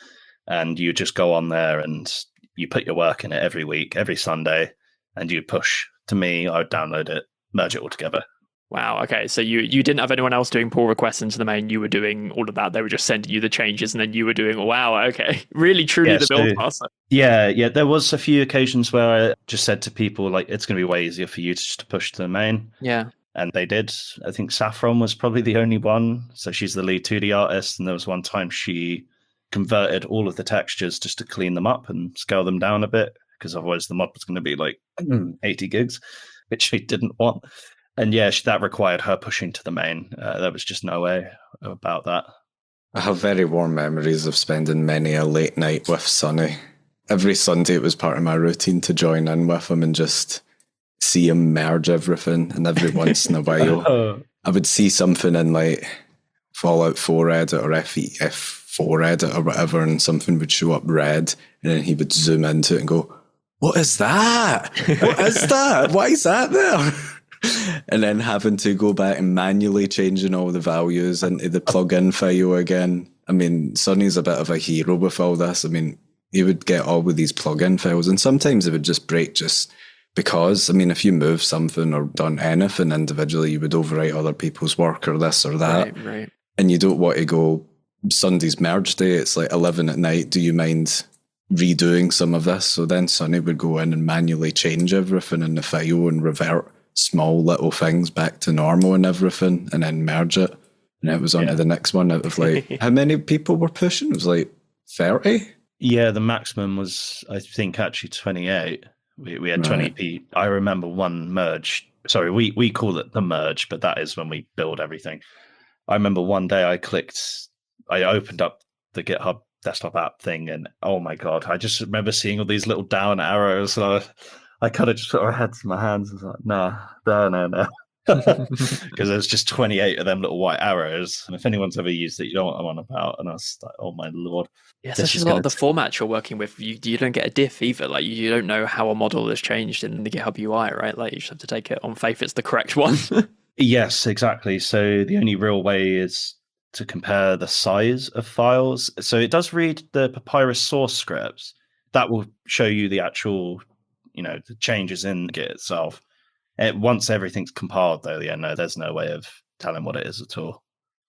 Speaker 4: And you just go on there and you put your work in it every week, every Sunday, and you push to me. I would download it, merge it all together.
Speaker 2: Wow. Okay. So you didn't have anyone else doing pull requests into the main. You were doing all of that. They were just sending you the changes, and then you were doing, wow, okay. Really, truly the build process.
Speaker 4: Yeah. There was a few occasions where I just said to people, like, it's going to be way easier for you to push to the main.
Speaker 2: Yeah.
Speaker 4: And they did. I think Saffron was probably the only one. So she's the lead 2D artist. And there was one time she converted all of the textures just to clean them up and scale them down a bit, because otherwise the mod was going to be like 80 gigs, which she didn't want. And yeah, that required her pushing to the main. There was just no way about that.
Speaker 3: I have very warm memories of spending many a late night with Sonny. Every Sunday it was part of my routine to join in with him and just see him merge everything. And every once in a while, I would see something in like Fallout 4 edit or F4 edit or whatever, and something would show up red, and then he would zoom into it and go, "What is that? What is that? Why is that there?" And then having to go back and manually changing all the values into the plugin file again. I mean, Sonny's a bit of a hero with all this. I mean, he would get all of these plugin files, and sometimes it would just break just because, I mean, if you move something or done anything individually, you would overwrite other people's work or this or that.
Speaker 2: Right.
Speaker 3: And you don't want to go, Sunday's merge day, it's like 11 at night, do you mind redoing some of this? So then Sonny would go in and manually change everything in the file and revert small little things back to normal and everything, and then merge it. And it was on to the next one out of like, how many people were pushing? It was like 30?
Speaker 4: Yeah, the maximum was, I think, actually 28. We had 20p. I remember one merge. Sorry, we call it the merge, but that is when we build everything. I remember one day I opened up the GitHub desktop app thing, and oh my God, I just remember seeing all these little down arrows. So I kind of just put my head to my hands and was like, no. Because there's just 28 of them little white arrows. And if anyone's ever used it, you know what I'm on about. And I was like, oh my Lord.
Speaker 2: Yeah, especially a lot of the formats you're working with, you don't get a diff either. Like, you don't know how a model has changed in the GitHub UI, right? Like, you just have to take it on faith it's the correct one.
Speaker 4: Yes, exactly. So the only real way is to compare the size of files. So it does read the Papyrus source scripts. That will show you the actual, the changes in Git itself. Once everything's compiled, though, there's no way of telling what it is at all.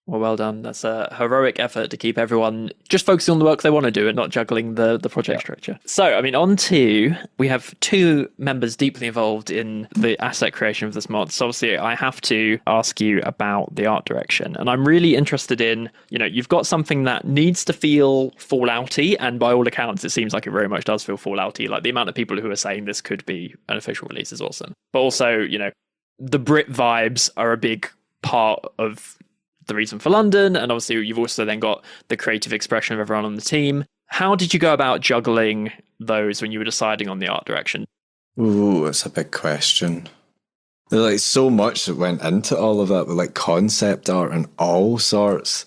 Speaker 2: Well done. That's a heroic effort to keep everyone just focusing on the work they want to do and not juggling the project structure. So, I mean, we have two members deeply involved in the asset creation of this mod. So obviously I have to ask you about the art direction. And I'm really interested in, you've got something that needs to feel Fallouty, and by all accounts, it seems like it very much does feel Fallouty. Like, the amount of people who are saying this could be an official release is awesome. But also, the Brit vibes are a big part of the reason for London, and obviously you've also then got the creative expression of everyone on the team. How did you go about juggling those when you were deciding on the art direction?
Speaker 3: Ooh, that's a big question. There's like so much that went into all of that, with like concept art and all sorts.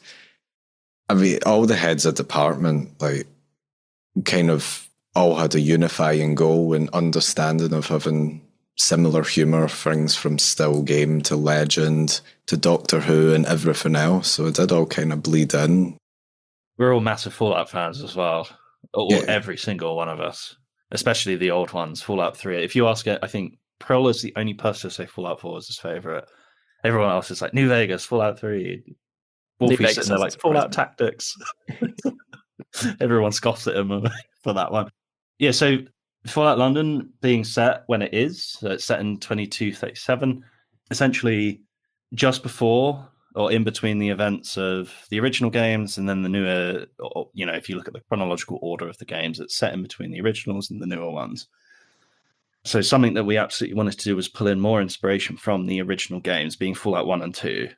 Speaker 3: I mean, all the heads of department like kind of all had a unifying goal and understanding of having similar humour, things from Still Game to Legend to Doctor Who and everything else. So it did all kind of bleed in.
Speaker 4: We're all massive Fallout fans as well. Every single one of us, especially the old ones. Fallout 3. If you ask it, I think Prill is the only person to say Fallout 4 is his favourite. Everyone else is like New Vegas, Fallout 3. Wolfie's sitting there like Fallout Tactics. Everyone scoffs at him for that one. Yeah, so Fallout London being set when it is, so it's set in 2237, essentially just before or in between the events of the original games and then the newer, if you look at the chronological order of the games, it's set in between the originals and the newer ones. So something that we absolutely wanted to do was pull in more inspiration from the original games, being Fallout 1 and 2,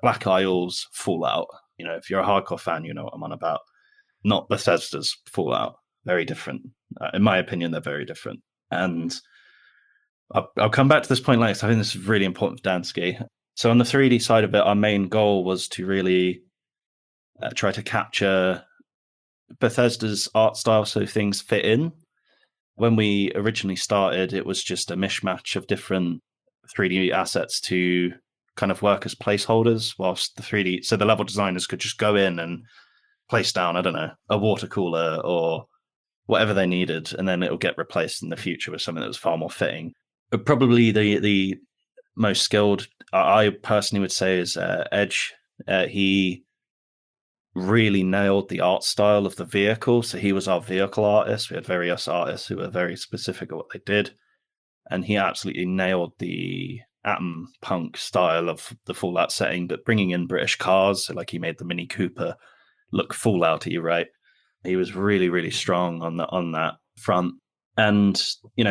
Speaker 4: Black Isles, Fallout. If you're a hardcore fan, you know what I'm on about. Not Bethesda's Fallout. Very different. In my opinion, they're very different. And I'll come back to this point later. I think this is really important for Dansky. So on the 3D side of it, our main goal was to really try to capture Bethesda's art style so things fit in. When we originally started, it was just a mishmash of different 3D assets to kind of work as placeholders, whilst the level designers could just go in and place down, I don't know, a water cooler or whatever they needed, and then it'll get replaced in the future with something that was far more fitting. But probably the most skilled, I personally would say, is Edge. He really nailed the art style of the vehicle. So he was our vehicle artist. We had various artists who were very specific at what they did. And he absolutely nailed the atom punk style of the Fallout setting, but bringing in British cars. So like he made the Mini Cooper look Fallout-y, right? He was really, really strong on that front. And,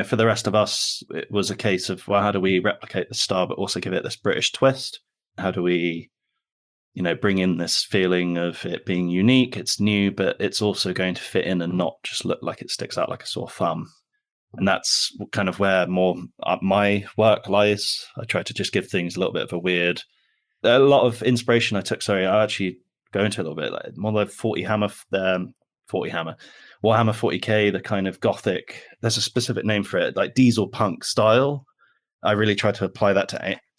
Speaker 4: for the rest of us, it was a case of, well, how do we replicate the style, but also give it this British twist? How do we, bring in this feeling of it being unique, it's new, but it's also going to fit in and not just look like it sticks out like a sore thumb. And that's kind of where more my work lies. I try to just give things a little bit of a lot of inspiration I took. I actually go into a little bit, like more like Warhammer 40k, the kind of gothic, there's a specific name for it, like diesel punk style. I really try to apply that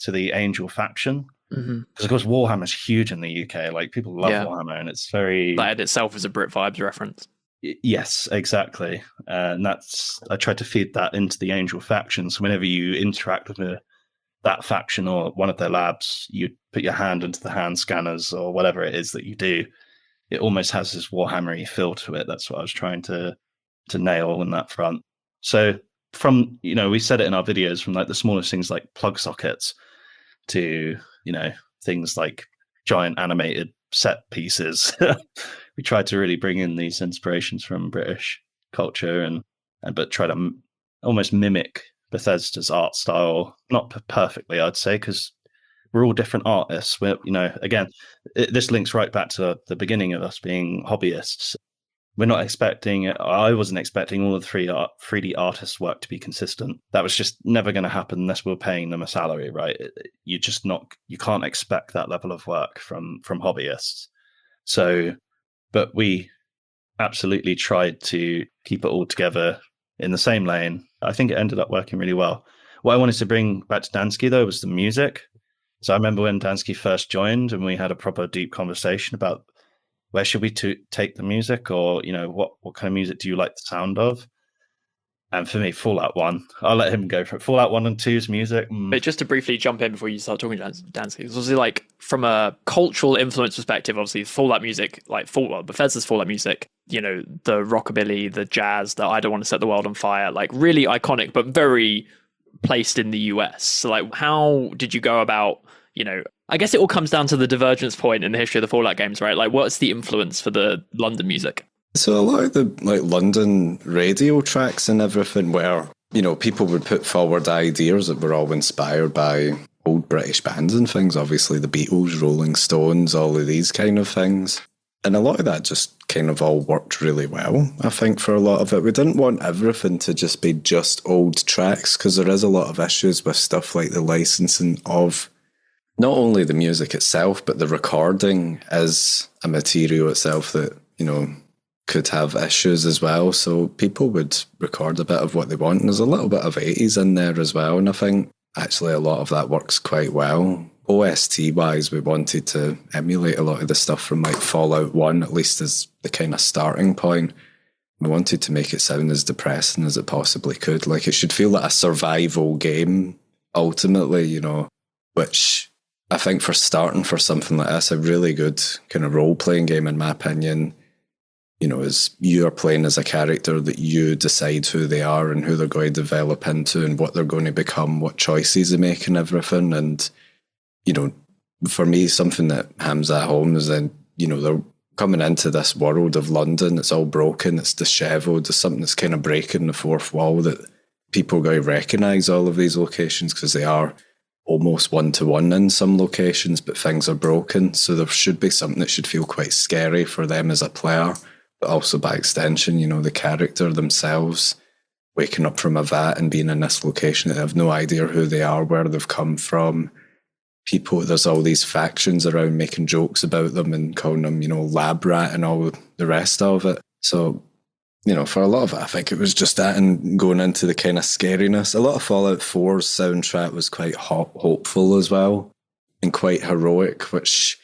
Speaker 4: to the Angel faction. Because of course Warhammer's huge in the UK. Like people love Warhammer, and it's very
Speaker 2: that itself is a Brit Vibes reference.
Speaker 4: Yes, exactly. And I tried to feed that into the Angel faction. So whenever you interact with that faction or one of their labs, you put your hand into the hand scanners or whatever it is that you do. It almost has this Warhammer-y feel to it. That's what I was trying to nail in that front. So from, we said it in our videos, from like the smallest things like plug sockets to, things like giant animated set pieces. We tried to really bring in these inspirations from British culture but try to almost mimic Bethesda's art style, not perfectly, I'd say, because we're all different artists. We're, again, this links right back to the beginning of us being hobbyists. We're not expecting, I wasn't expecting all of the 3D artists' work to be consistent. That was just never going to happen unless we were paying them a salary, right? You can't expect that level of work from hobbyists. So, but we absolutely tried to keep it all together in the same lane. I think it ended up working really well. What I wanted to bring back to Dansky, though, was the music. So I remember when Dansky first joined and we had a proper deep conversation about where should we take the music, or, what kind of music do you like the sound of? And for me, Fallout 1. I'll let him go for it. Fallout 1 and 2's music.
Speaker 2: But just to briefly jump in before you start talking, Dansky, it's obviously like from a cultural influence perspective, obviously Fallout music, like Bethesda's Fallout music, the rockabilly, the jazz, the I Don't Want to Set the World on Fire, like really iconic, but very placed in the US. So like, how did you go about, I guess it all comes down to the divergence point in the history of the Fallout games, right? Like, what's the influence for the London music?
Speaker 3: So a lot of the London radio tracks and everything where, people would put forward ideas that were all inspired by old British bands and things, obviously the Beatles, Rolling Stones, all of these kind of things. And a lot of that just kind of all worked really well, I think, for a lot of it. We didn't want everything to just be just old tracks, because there is a lot of issues with stuff like the licensing of not only the music itself, but the recording is a material itself that, could have issues as well. So people would record a bit of what they want. And there's a little bit of 80s in there as well. And I think actually a lot of that works quite well. OST-wise, we wanted to emulate a lot of the stuff from like Fallout 1, at least as the kind of starting point. We wanted to make it sound as depressing as it possibly could. Like, it should feel like a survival game, ultimately, which I think for starting for something like this, a really good kind of role-playing game, in my opinion, is you're playing as a character that you decide who they are and who they're going to develop into and what they're going to become, what choices they make and everything. And, for me, something that hams at home is then, they're coming into this world of London. It's all broken. It's disheveled. There's something that's kind of breaking the fourth wall, that people are going to recognise all of these locations because they are almost one-to-one in some locations, but things are broken. So there should be something that should feel quite scary for them as a player, but also by extension, the character themselves waking up from a vat and being in this location that they have no idea who they are, where they've come from. There's all these factions around making jokes about them and calling them, lab rat and all the rest of it. So, for a lot of it, I think it was just that and going into the kind of scariness. A lot of Fallout 4's soundtrack was quite hopeful as well and quite heroic, which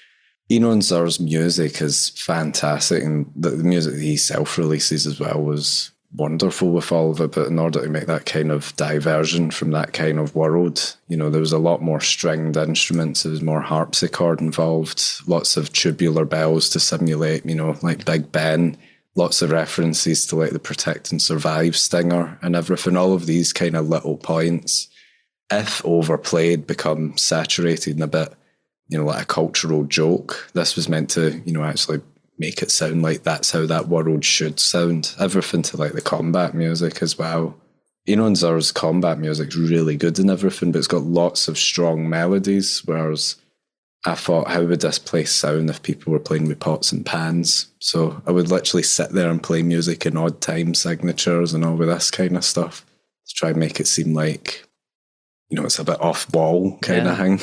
Speaker 3: Enon Zur's music is fantastic, and the music that he self-releases as well was wonderful with all of it, but in order to make that kind of diversion from that kind of world, there was a lot more stringed instruments, there was more harpsichord involved, lots of tubular bells to simulate, like Big Ben, lots of references to like the Protect and Survive stinger and everything, all of these kind of little points if overplayed, become saturated and a bit, like a cultural joke. This was meant to, actually make it sound like that's how that world should sound. Everything to like the combat music as well. And Xur's combat music's really good and everything, but it's got lots of strong melodies, whereas I thought, how would this place sound if people were playing with pots and pans? So I would literally sit there and play music in odd time signatures and all of this kind of stuff to try and make it seem like, it's a bit off-wall kind of thing.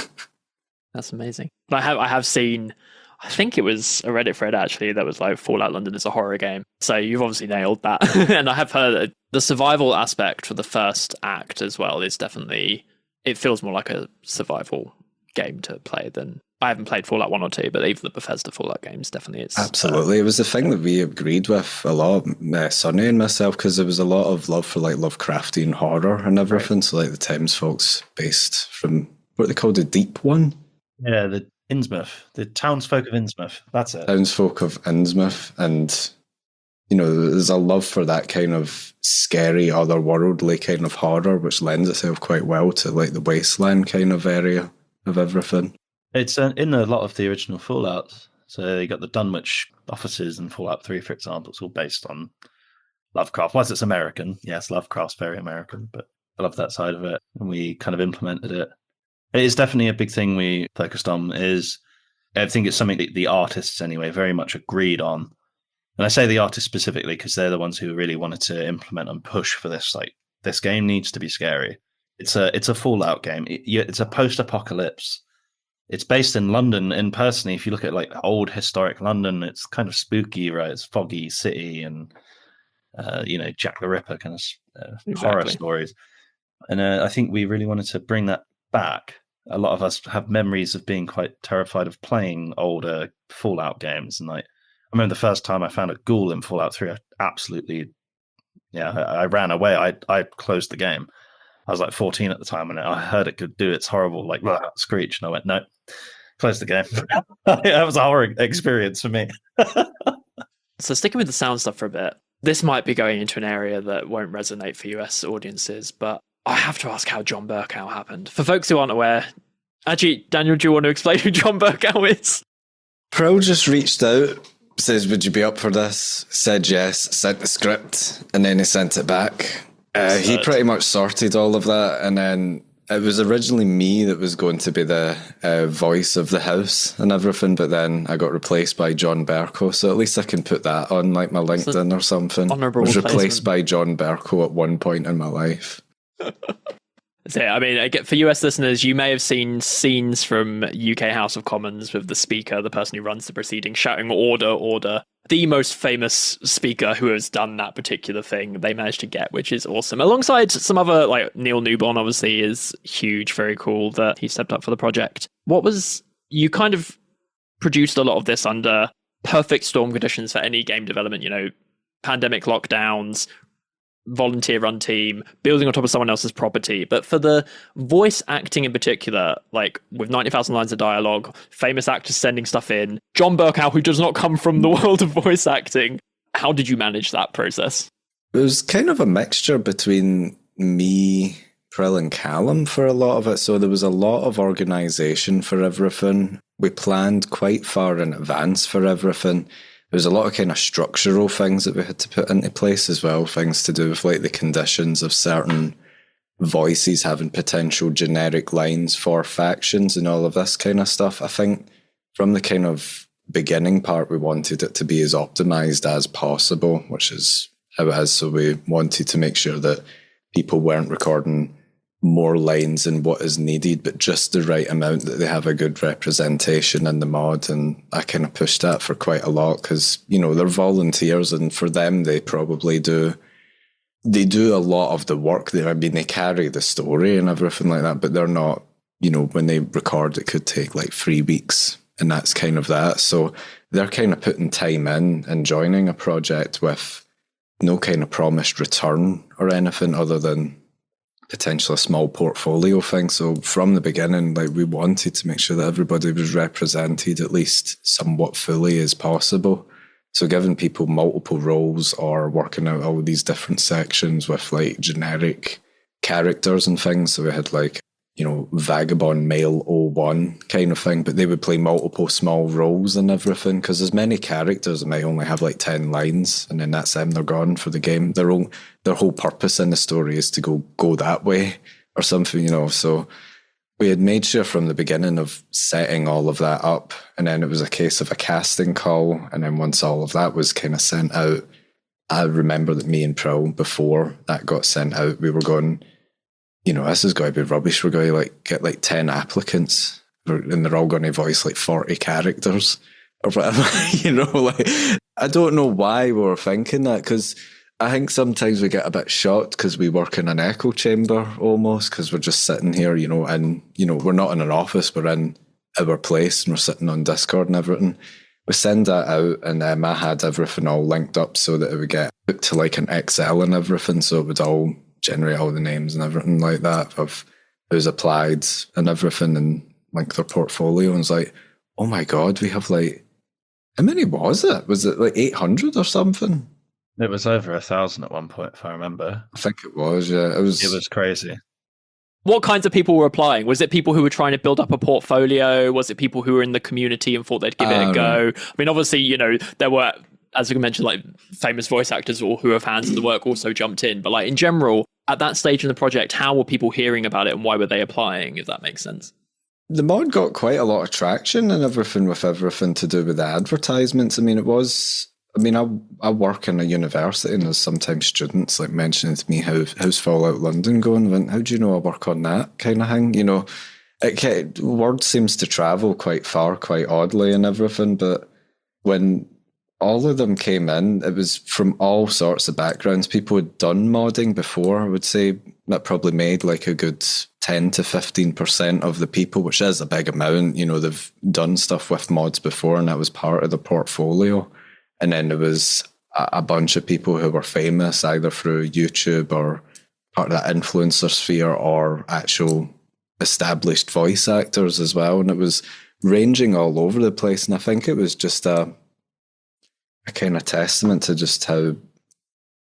Speaker 2: That's amazing. I have seen, I think it was a Reddit thread actually that was like Fallout London is a horror game. So you've obviously nailed that. And I have heard that the survival aspect for the first act as well is definitely, it feels more like a survival game to play than, I haven't played Fallout 1 or 2, but even the Bethesda Fallout games definitely is.
Speaker 3: Absolutely. It was the thing that we agreed with a lot, Sonny and myself, because there was a lot of love for like Lovecraftian horror and everything. Right. So like the Thames folks based from, what they called the Deep One?
Speaker 4: Yeah, the Innsmouth, the townsfolk of Innsmouth. That's it.
Speaker 3: Townsfolk of Innsmouth. And, there's a love for that kind of scary, otherworldly kind of horror, which lends itself quite well to like the wasteland kind of area of everything.
Speaker 4: It's in a lot of the original Fallouts. So you got the Dunwich offices in Fallout 3, for example. It's all based on Lovecraft. Whilst it's American, yes, Lovecraft's very American, but I love that side of it. And we kind of implemented it. It is definitely a big thing we focused on. I think it's something that the artists, anyway, very much agreed on. And I say the artists specifically because they're the ones who really wanted to implement and push for this. Like, this game needs to be scary. It's a Fallout game. It's a post-apocalypse. It's based in London, and personally, if you look at like old historic London, it's kind of spooky, right? It's foggy city and, Jack the Ripper kind of horror stories. And I think we really wanted to bring that back. A lot of us have memories of being quite terrified of playing older Fallout games. And like, I remember the first time I found a ghoul in Fallout 3, I ran away. I closed the game. I was like 14 at the time, and I heard it could do its horrible like screech, and I went, no, close the game. That was a horror experience for me.
Speaker 2: So sticking with the sound stuff for a bit, this might be going into an area that won't resonate for US audiences, but I have to ask how John Burkow happened. For folks who aren't aware, actually, Daniel, do you want to explain who John Burkow is?
Speaker 3: Krill just reached out, says, would you be up for this? Said yes, sent the script, and then he sent it back. He pretty much sorted all of that, and then it was originally me that was going to be the voice of the house and everything, but then I got replaced by John Burkow, so at least I can put that on like my LinkedIn or something.
Speaker 2: Honourable
Speaker 3: was replaced
Speaker 2: placement
Speaker 3: by John Burkow at one point in my life.
Speaker 2: So, I mean, for US listeners, you may have seen scenes from UK House of Commons with the Speaker, the person who runs the proceedings, shouting "Order, order." The most famous speaker who has done that particular thing, they managed to get, which is awesome. Alongside some other, like Neil Newborn, obviously, is huge, very cool that he stepped up for the project. You kind of produced a lot of this under perfect storm conditions for any game development, pandemic lockdowns, volunteer-run team, building on top of someone else's property. But for the voice acting in particular, like with 90,000 lines of dialogue, famous actors sending stuff in, John Burkow, who does not come from the world of voice acting, how did you manage that process?
Speaker 3: It was kind of a mixture between me, Prill and Callum for a lot of it. So there was a lot of organisation for everything. We planned quite far in advance for everything. There was a lot of kind of structural things that we had to put into place as well, things to do with like the conditions of certain voices having potential generic lines for factions and all of this kind of stuff. I think from the kind of beginning part, we wanted it to be as optimized as possible, which is how it is. So we wanted to make sure that people weren't recording more lines than what is needed, but just the right amount that they have a good representation in the mod. And I kind of pushed that for quite a lot because, they're volunteers, and for them, they probably do a lot of the work there. I mean, they carry the story and everything like that, but they're not, when they record, it could take like 3 weeks, and that's kind of that. So they're kind of putting time in and joining a project with no kind of promised return or anything other than potentially a small portfolio thing. So from the beginning, like, we wanted to make sure that everybody was represented at least somewhat fully as possible. So giving people multiple roles or working out all these different sections with like generic characters and things. So we had like vagabond male 01 kind of thing, but they would play multiple small roles and everything, because there's many characters that might only have like 10 lines, and then that's them, they're gone for the game. Their whole purpose in the story is to go that way or something, so we had made sure from the beginning of setting all of that up, and then it was a case of a casting call, and then once all of that was kind of sent out, I remember that me and Prill, before that got sent out, we were going, this is going to be rubbish. We're going to get like 10 applicants, and they're all going to voice like 40 characters or whatever. I don't know why we were thinking that, because I think sometimes we get a bit shocked because we work in an echo chamber almost, because we're just sitting here, and we're not in an office, we're in our place and we're sitting on Discord and everything. We send that out, and I had everything all linked up so that it would get put to like an Excel and everything, so it would all generate all the names and everything like that of who's applied and everything, and link their portfolio. And it's like, oh my God, we have like, how many was it? Was it like 800 or something?
Speaker 4: It was over 1,000 at one point, if I remember.
Speaker 3: I think it was, yeah. It was
Speaker 4: crazy.
Speaker 2: What kinds of people were applying? Was it people who were trying to build up a portfolio? Was it people who were in the community and thought they'd give it a go? I mean, obviously, there were, as we mentioned, like famous voice actors or who are fans of the work also jumped in. But like in general, at that stage in the project, how were people hearing about it and why were they applying, if that makes sense?
Speaker 3: The mod got quite a lot of traction and everything with everything to do with the advertisements. I mean, I work in a university, and there's sometimes students like mentioning to me, how's Fallout London going? I went, how do you know I work on that kind of thing? Word seems to travel quite far, quite oddly and everything. But when all of them came in, it was from all sorts of backgrounds. People had done modding before. I would say that probably made like a good 10 to 15% of the people, which is a big amount. They've done stuff with mods before, and that was part of the portfolio. And then there was a bunch of people who were famous either through YouTube or part of that influencer sphere, or actual established voice actors as well. And it was ranging all over the place. And I think it was just a kind of testament to just how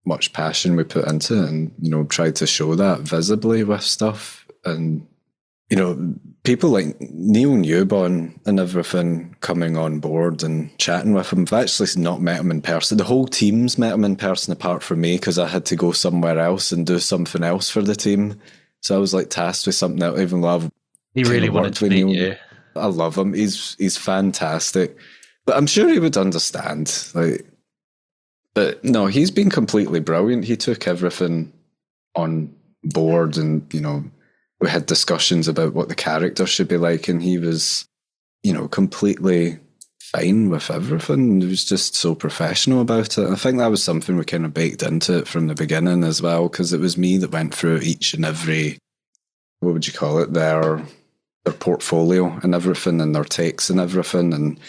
Speaker 3: much passion we put into it, and tried to show that visibly with stuff. And people like Neil Newborn and everything coming on board and chatting with him. I've actually not met him in person. The whole team's met him in person apart from me, because I had to go somewhere else and do something else for the team. So I was like tasked with something else, even though
Speaker 4: he really wanted to meet you.
Speaker 3: I love him. He's fantastic. But I'm sure he would understand. But no, he's been completely brilliant. He took everything on board, and we had discussions about what the character should be like, and he was, completely fine with everything. He was just so professional about it. I think that was something we kind of baked into it from the beginning as well, because it was me that went through each and every, what would you call it, their portfolio and everything, and their takes and everything. And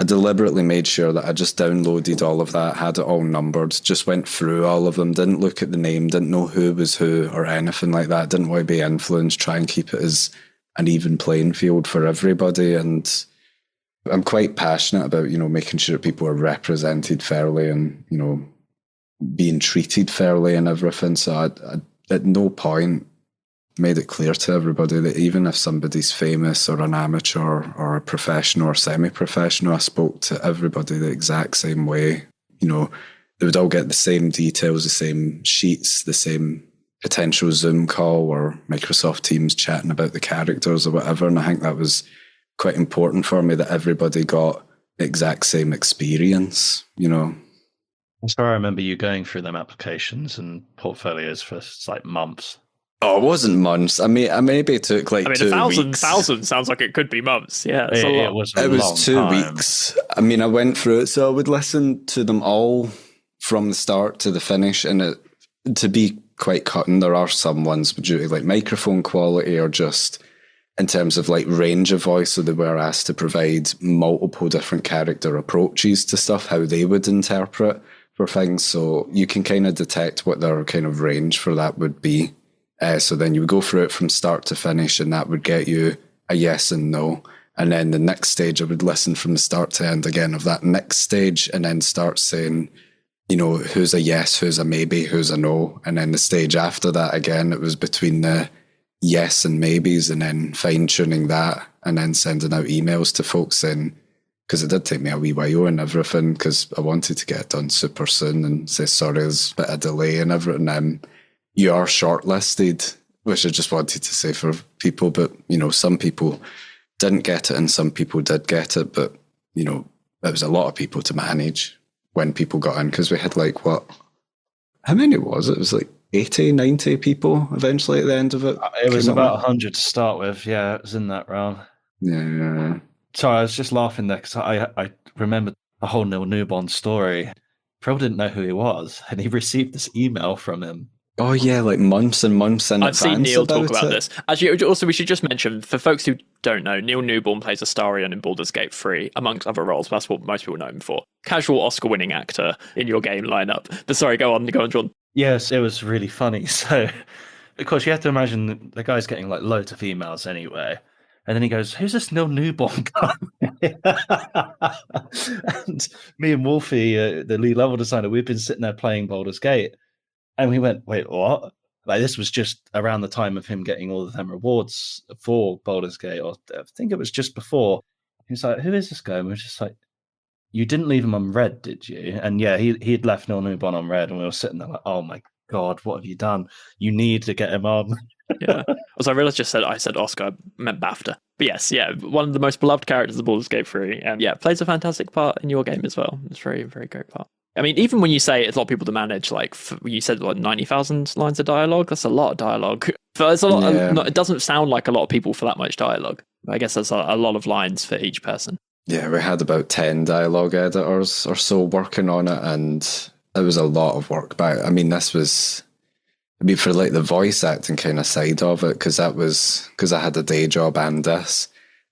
Speaker 3: I deliberately made sure that I just downloaded all of that, had it all numbered, just went through all of them, didn't look at the name, didn't know who was who or anything like that, didn't want to be influenced, try and keep it as an even playing field for everybody. And I'm quite passionate about, making sure people are represented fairly and, being treated fairly and everything. So I at no point made it clear to everybody that even if somebody's famous or an amateur or a professional or semi-professional, I spoke to everybody the exact same way. They would all get the same details, the same sheets, the same potential Zoom call or Microsoft Teams chatting about the characters or whatever. And I think that was quite important for me, that everybody got the exact same experience,
Speaker 4: That's where I remember you going through them applications and portfolios for like months.
Speaker 3: Oh, it wasn't months. I maybe it took like 2 weeks.
Speaker 2: 1,000 sounds like it could be months. Yeah, that's a lot.
Speaker 3: It was 2 weeks. I went through it, so I would listen to them all from the start to the finish. And to be quite cutting, there are some ones due to like microphone quality or just in terms of like range of voice. So they were asked to provide multiple different character approaches to stuff, how they would interpret for things. So you can kind of detect what their kind of range for that would be. So then you would go through it from start to finish, and that would get you a yes and no. And then the next stage, I would listen from the start to end again of that next stage, and then start saying, who's a yes, who's a maybe, who's a no. And then the stage after that, again, it was between the yes and maybes, and then fine-tuning that, and then sending out emails to folks saying, because it did take me a wee while and everything, because I wanted to get it done super soon, and say, sorry, there's a bit of delay and everything. You are shortlisted, which I just wanted to say for people, but, some people didn't get it and some people did get it, but, it was a lot of people to manage when people got in, because we had how many was it? It was 80, 90 people eventually at the end of it.
Speaker 4: It was about 100 to start with. Yeah, it was in that round.
Speaker 3: Yeah.
Speaker 4: Sorry, I was just laughing there because I remembered the whole Neil Newborn story. Probably didn't know who he was, and he received this email from him.
Speaker 3: Oh yeah, months and months in advance.
Speaker 2: I've seen Neil talk about
Speaker 3: it.
Speaker 2: this. Actually, also we should just mention, for folks who don't know, Neil Newborn plays Astarion in Baldur's Gate 3, amongst other roles. That's what most people know him for. Casual Oscar-winning actor in your game lineup. But sorry, go on, John.
Speaker 4: Yes, it was really funny. So, of course, you have to imagine the guy's getting loads of emails anyway. And then he goes, who's this Neil Newborn guy? And me and Wolfie, the lead level designer, we've been sitting there playing Baldur's Gate. And we went, wait, what? This was just around the time of him getting all of them rewards for Baldur's Gate, or I think it was just before. He's like, who is this guy? And we're just like, you didn't leave him on red, did you? And yeah, he'd left Neil Newborn on red, and we were sitting there like, oh my God, what have you done? You need to get him on.
Speaker 2: Yeah. Also, I realized I said Oscar, I meant BAFTA. But yes, yeah, one of the most beloved characters of Baldur's Gate 3. And plays a fantastic part in your game as well. It's a very, very great part. I mean, even when you say it's a lot of people to manage, you said 90,000 lines of dialogue, that's a lot of dialogue. It's a lot.
Speaker 3: Yeah.
Speaker 2: It doesn't sound like a lot of people for that much dialogue. I guess that's a lot of lines for each person.
Speaker 3: Yeah, we had about 10 dialogue editors or so working on it, and it was a lot of work. But I mean, this was, for the voice acting kind of side of it, because I had a day job and this,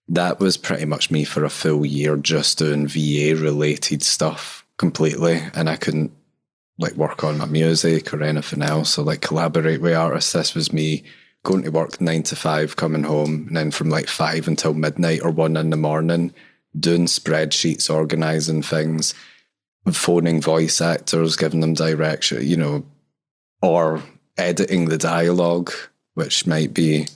Speaker 3: that was pretty much me for a full year just doing VA related stuff completely, and I couldn't work on my music or anything else or collaborate with artists. This was me going to work 9 to 5, coming home, and then from 5 until midnight or 1 in the morning doing spreadsheets, organising things, phoning voice actors, giving them direction, or editing the dialogue, which might be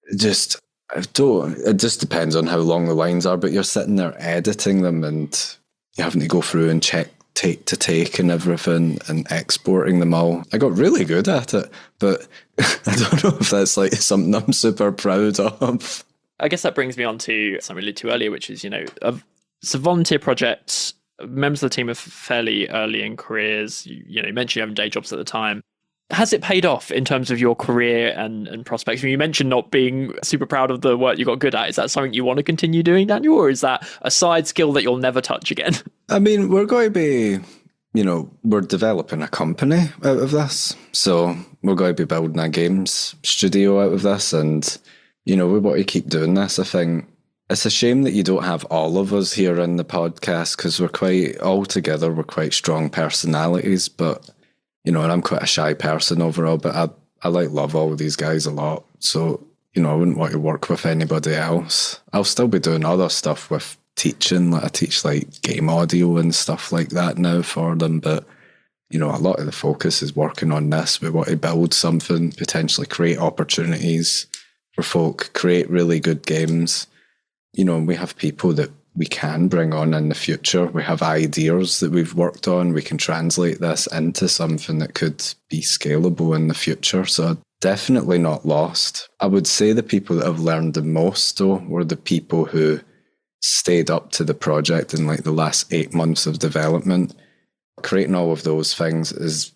Speaker 3: it just depends on how long the lines are, but you're sitting there editing them and you're having to go through and check take to take and everything and exporting them all. I got really good at it, but I don't know if that's something I'm super proud of.
Speaker 2: I guess that brings me on to something we alluded to earlier, which is, it's a volunteer project. Members of the team are fairly early in careers. You mentioned you having day jobs at the time. Has it paid off in terms of your career and prospects? You mentioned not being super proud of the work you got good at. Is that something you want to continue doing, Daniel, or is that a side skill that you'll never touch again?
Speaker 3: I mean, we're going to be, we're developing a company out of this. So we're going to be building a games studio out of this. And, we want to keep doing this. I think it's a shame that you don't have all of us here in the podcast, because we're quite strong personalities, but and I'm quite a shy person overall, but I love all of these guys a lot. So, I wouldn't want to work with anybody else. I'll still be doing other stuff with teaching. I teach game audio and stuff like that now for them. But, a lot of the focus is working on this. We want to build something, potentially create opportunities for folk, create really good games. And we have people that we can bring on in the future. We have ideas that we've worked on. We can translate this into something that could be scalable in the future. So definitely not lost. I would say the people that have learned the most, though, were the people who stayed up to the project in the last 8 months of development. Creating all of those things is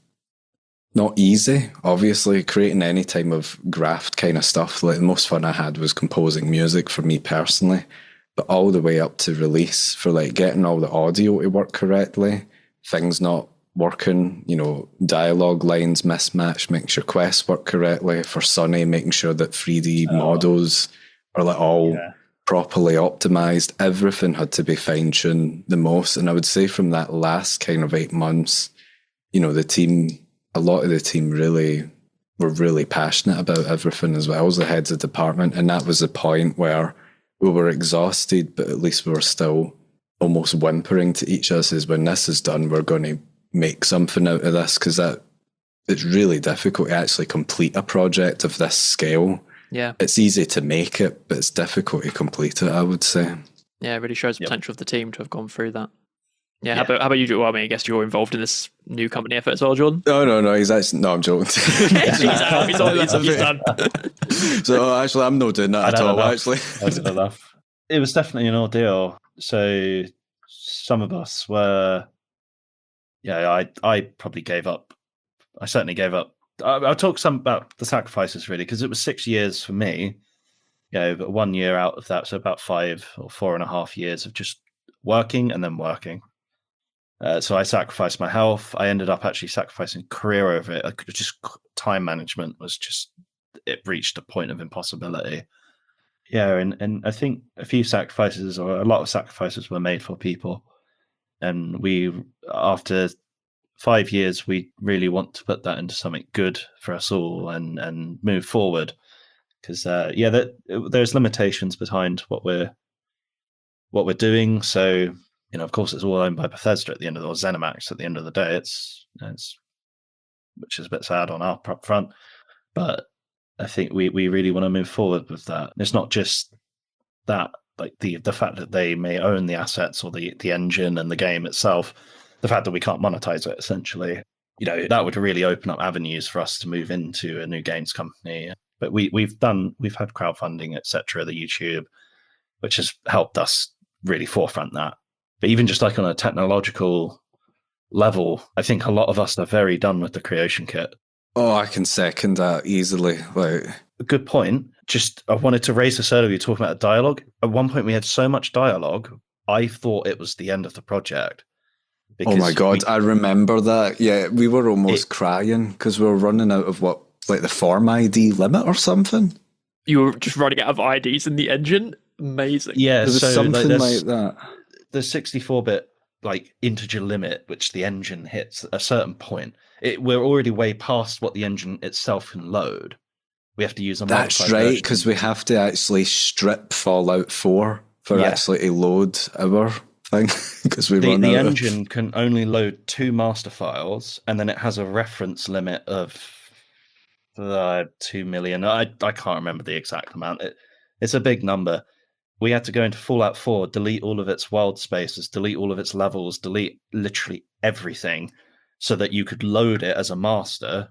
Speaker 3: not easy, obviously. Creating any type of graft kind of stuff, the most fun I had was composing music for me personally. But all the way up to release, for getting all the audio to work correctly, things not working, dialogue lines mismatched, making sure quests work correctly. For Sonny, making sure that 3D models are all properly optimized. Everything had to be fine-tuned the most. And I would say from that last kind of 8 months, the team, a lot of the team were really passionate about everything, as well as the heads of department. And that was the point where we were exhausted, but at least we were still almost whimpering to each other, says, when this is done, we're going to make something out of this, because it's really difficult to actually complete a project of this scale
Speaker 2: Yeah.
Speaker 3: It's easy to make it, but it's difficult to complete it, I would say.
Speaker 2: Yeah, it really shows the potential of the team to have gone through that. Yeah,
Speaker 4: Yeah.
Speaker 2: how about you? Well, I mean, I guess you're involved in this new company effort as well, Jordan.
Speaker 3: No, he's actually, no, I'm joking.
Speaker 2: He's out. He's done.
Speaker 3: So actually, I'm not doing that at all, actually.
Speaker 4: I did enough. It was definitely an ordeal. So some of us were, I probably gave up. I certainly gave up. I'll talk some about the sacrifices, really, because it was 6 years for me. But 1 year out of that, so about 5 or 4.5 years of just working and then working. So I sacrificed my health. I ended up actually sacrificing career over it. Just time management was just, it reached a point of impossibility. Yeah, and I think a few sacrifices, or a lot of sacrifices, were made for people. And we, after 5 years, we really want to put that into something good for us all and move forward. Because there's limitations behind what we're doing. So, of course, it's all owned by Bethesda at the end of the, or ZeniMax at the end of the day. It's which is a bit sad on our front, but I think we really want to move forward with that. It's not just that, like the fact that they may own the assets or the engine and the game itself, the fact that we can't monetize it, essentially, that would really open up avenues for us to move into a new games company. But we've had crowdfunding, etc., the YouTube, which has helped us really forefront that. But even just like on a technological level, I think a lot of us are very done with the creation kit.
Speaker 3: Oh, I can second that easily. Like,
Speaker 4: a good point. Just, I wanted to raise this earlier. You were talking about dialogue. At one point, we had so much dialogue, I thought it was the end of the project.
Speaker 3: Oh my God, I remember that. Yeah, we were almost crying because we were running out of the form ID limit or something.
Speaker 2: You were just running out of IDs in the engine? Amazing.
Speaker 4: Yeah,
Speaker 3: there was something like that.
Speaker 4: The 64-bit integer limit, which the engine hits at a certain point, we're already way past what the engine itself can load. We have to use a modified
Speaker 3: That's right,
Speaker 4: version.
Speaker 3: because we have to actually strip Fallout 4 for actually to load our thing. Because the
Speaker 4: engine can only load 2 master files, and then it has a reference limit of 2 million. I can't remember the exact amount. It's a big number. We had to go into Fallout 4, delete all of its world spaces, delete all of its levels, delete literally everything, so that you could load it as a master,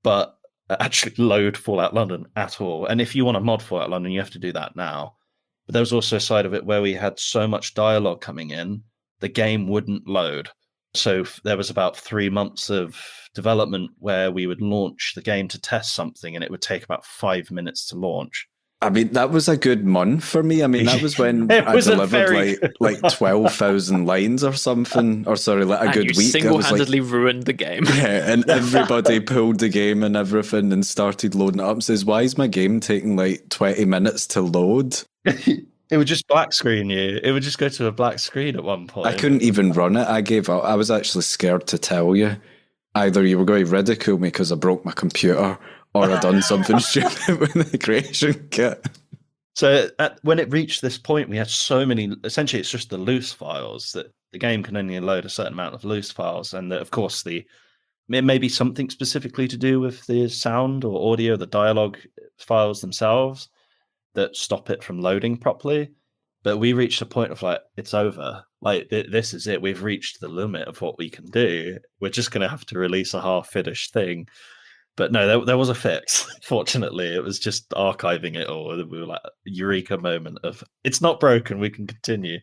Speaker 4: but actually load Fallout London at all. And if you want to mod Fallout London, you have to do that now. But there was also a side of it where we had so much dialogue coming in, the game wouldn't load. So there was about 3 months of development where we would launch the game to test something, and it would take about 5 minutes to launch.
Speaker 3: I mean, that was a good month for me. I mean, that was when I delivered like 12,000 lines or something. Or sorry, like a good week.
Speaker 2: Single-handedly ruined the game.
Speaker 3: Yeah, and everybody pulled the game and everything and started loading it up. Says, why is my game taking like 20 minutes to load?
Speaker 4: It would just black screen you. It would just go to a black screen at one point.
Speaker 3: I couldn't even run it. I gave up. I was actually scared to tell you. Either you were going to ridicule me because I broke my computer, or I done something stupid with the creation kit.
Speaker 4: So when it reached this point, we had so many. Essentially, it's just the loose files that the game can only load a certain amount of loose files, and of course, it may be something specifically to do with the sound or audio, the dialogue files themselves that stop it from loading properly. But we reached a point of it's over. This is it. We've reached the limit of what we can do. We're just going to have to release a half-finished thing. But no, there was a fix. Fortunately, it was just archiving it all. We were eureka moment of, it's not broken, we can continue.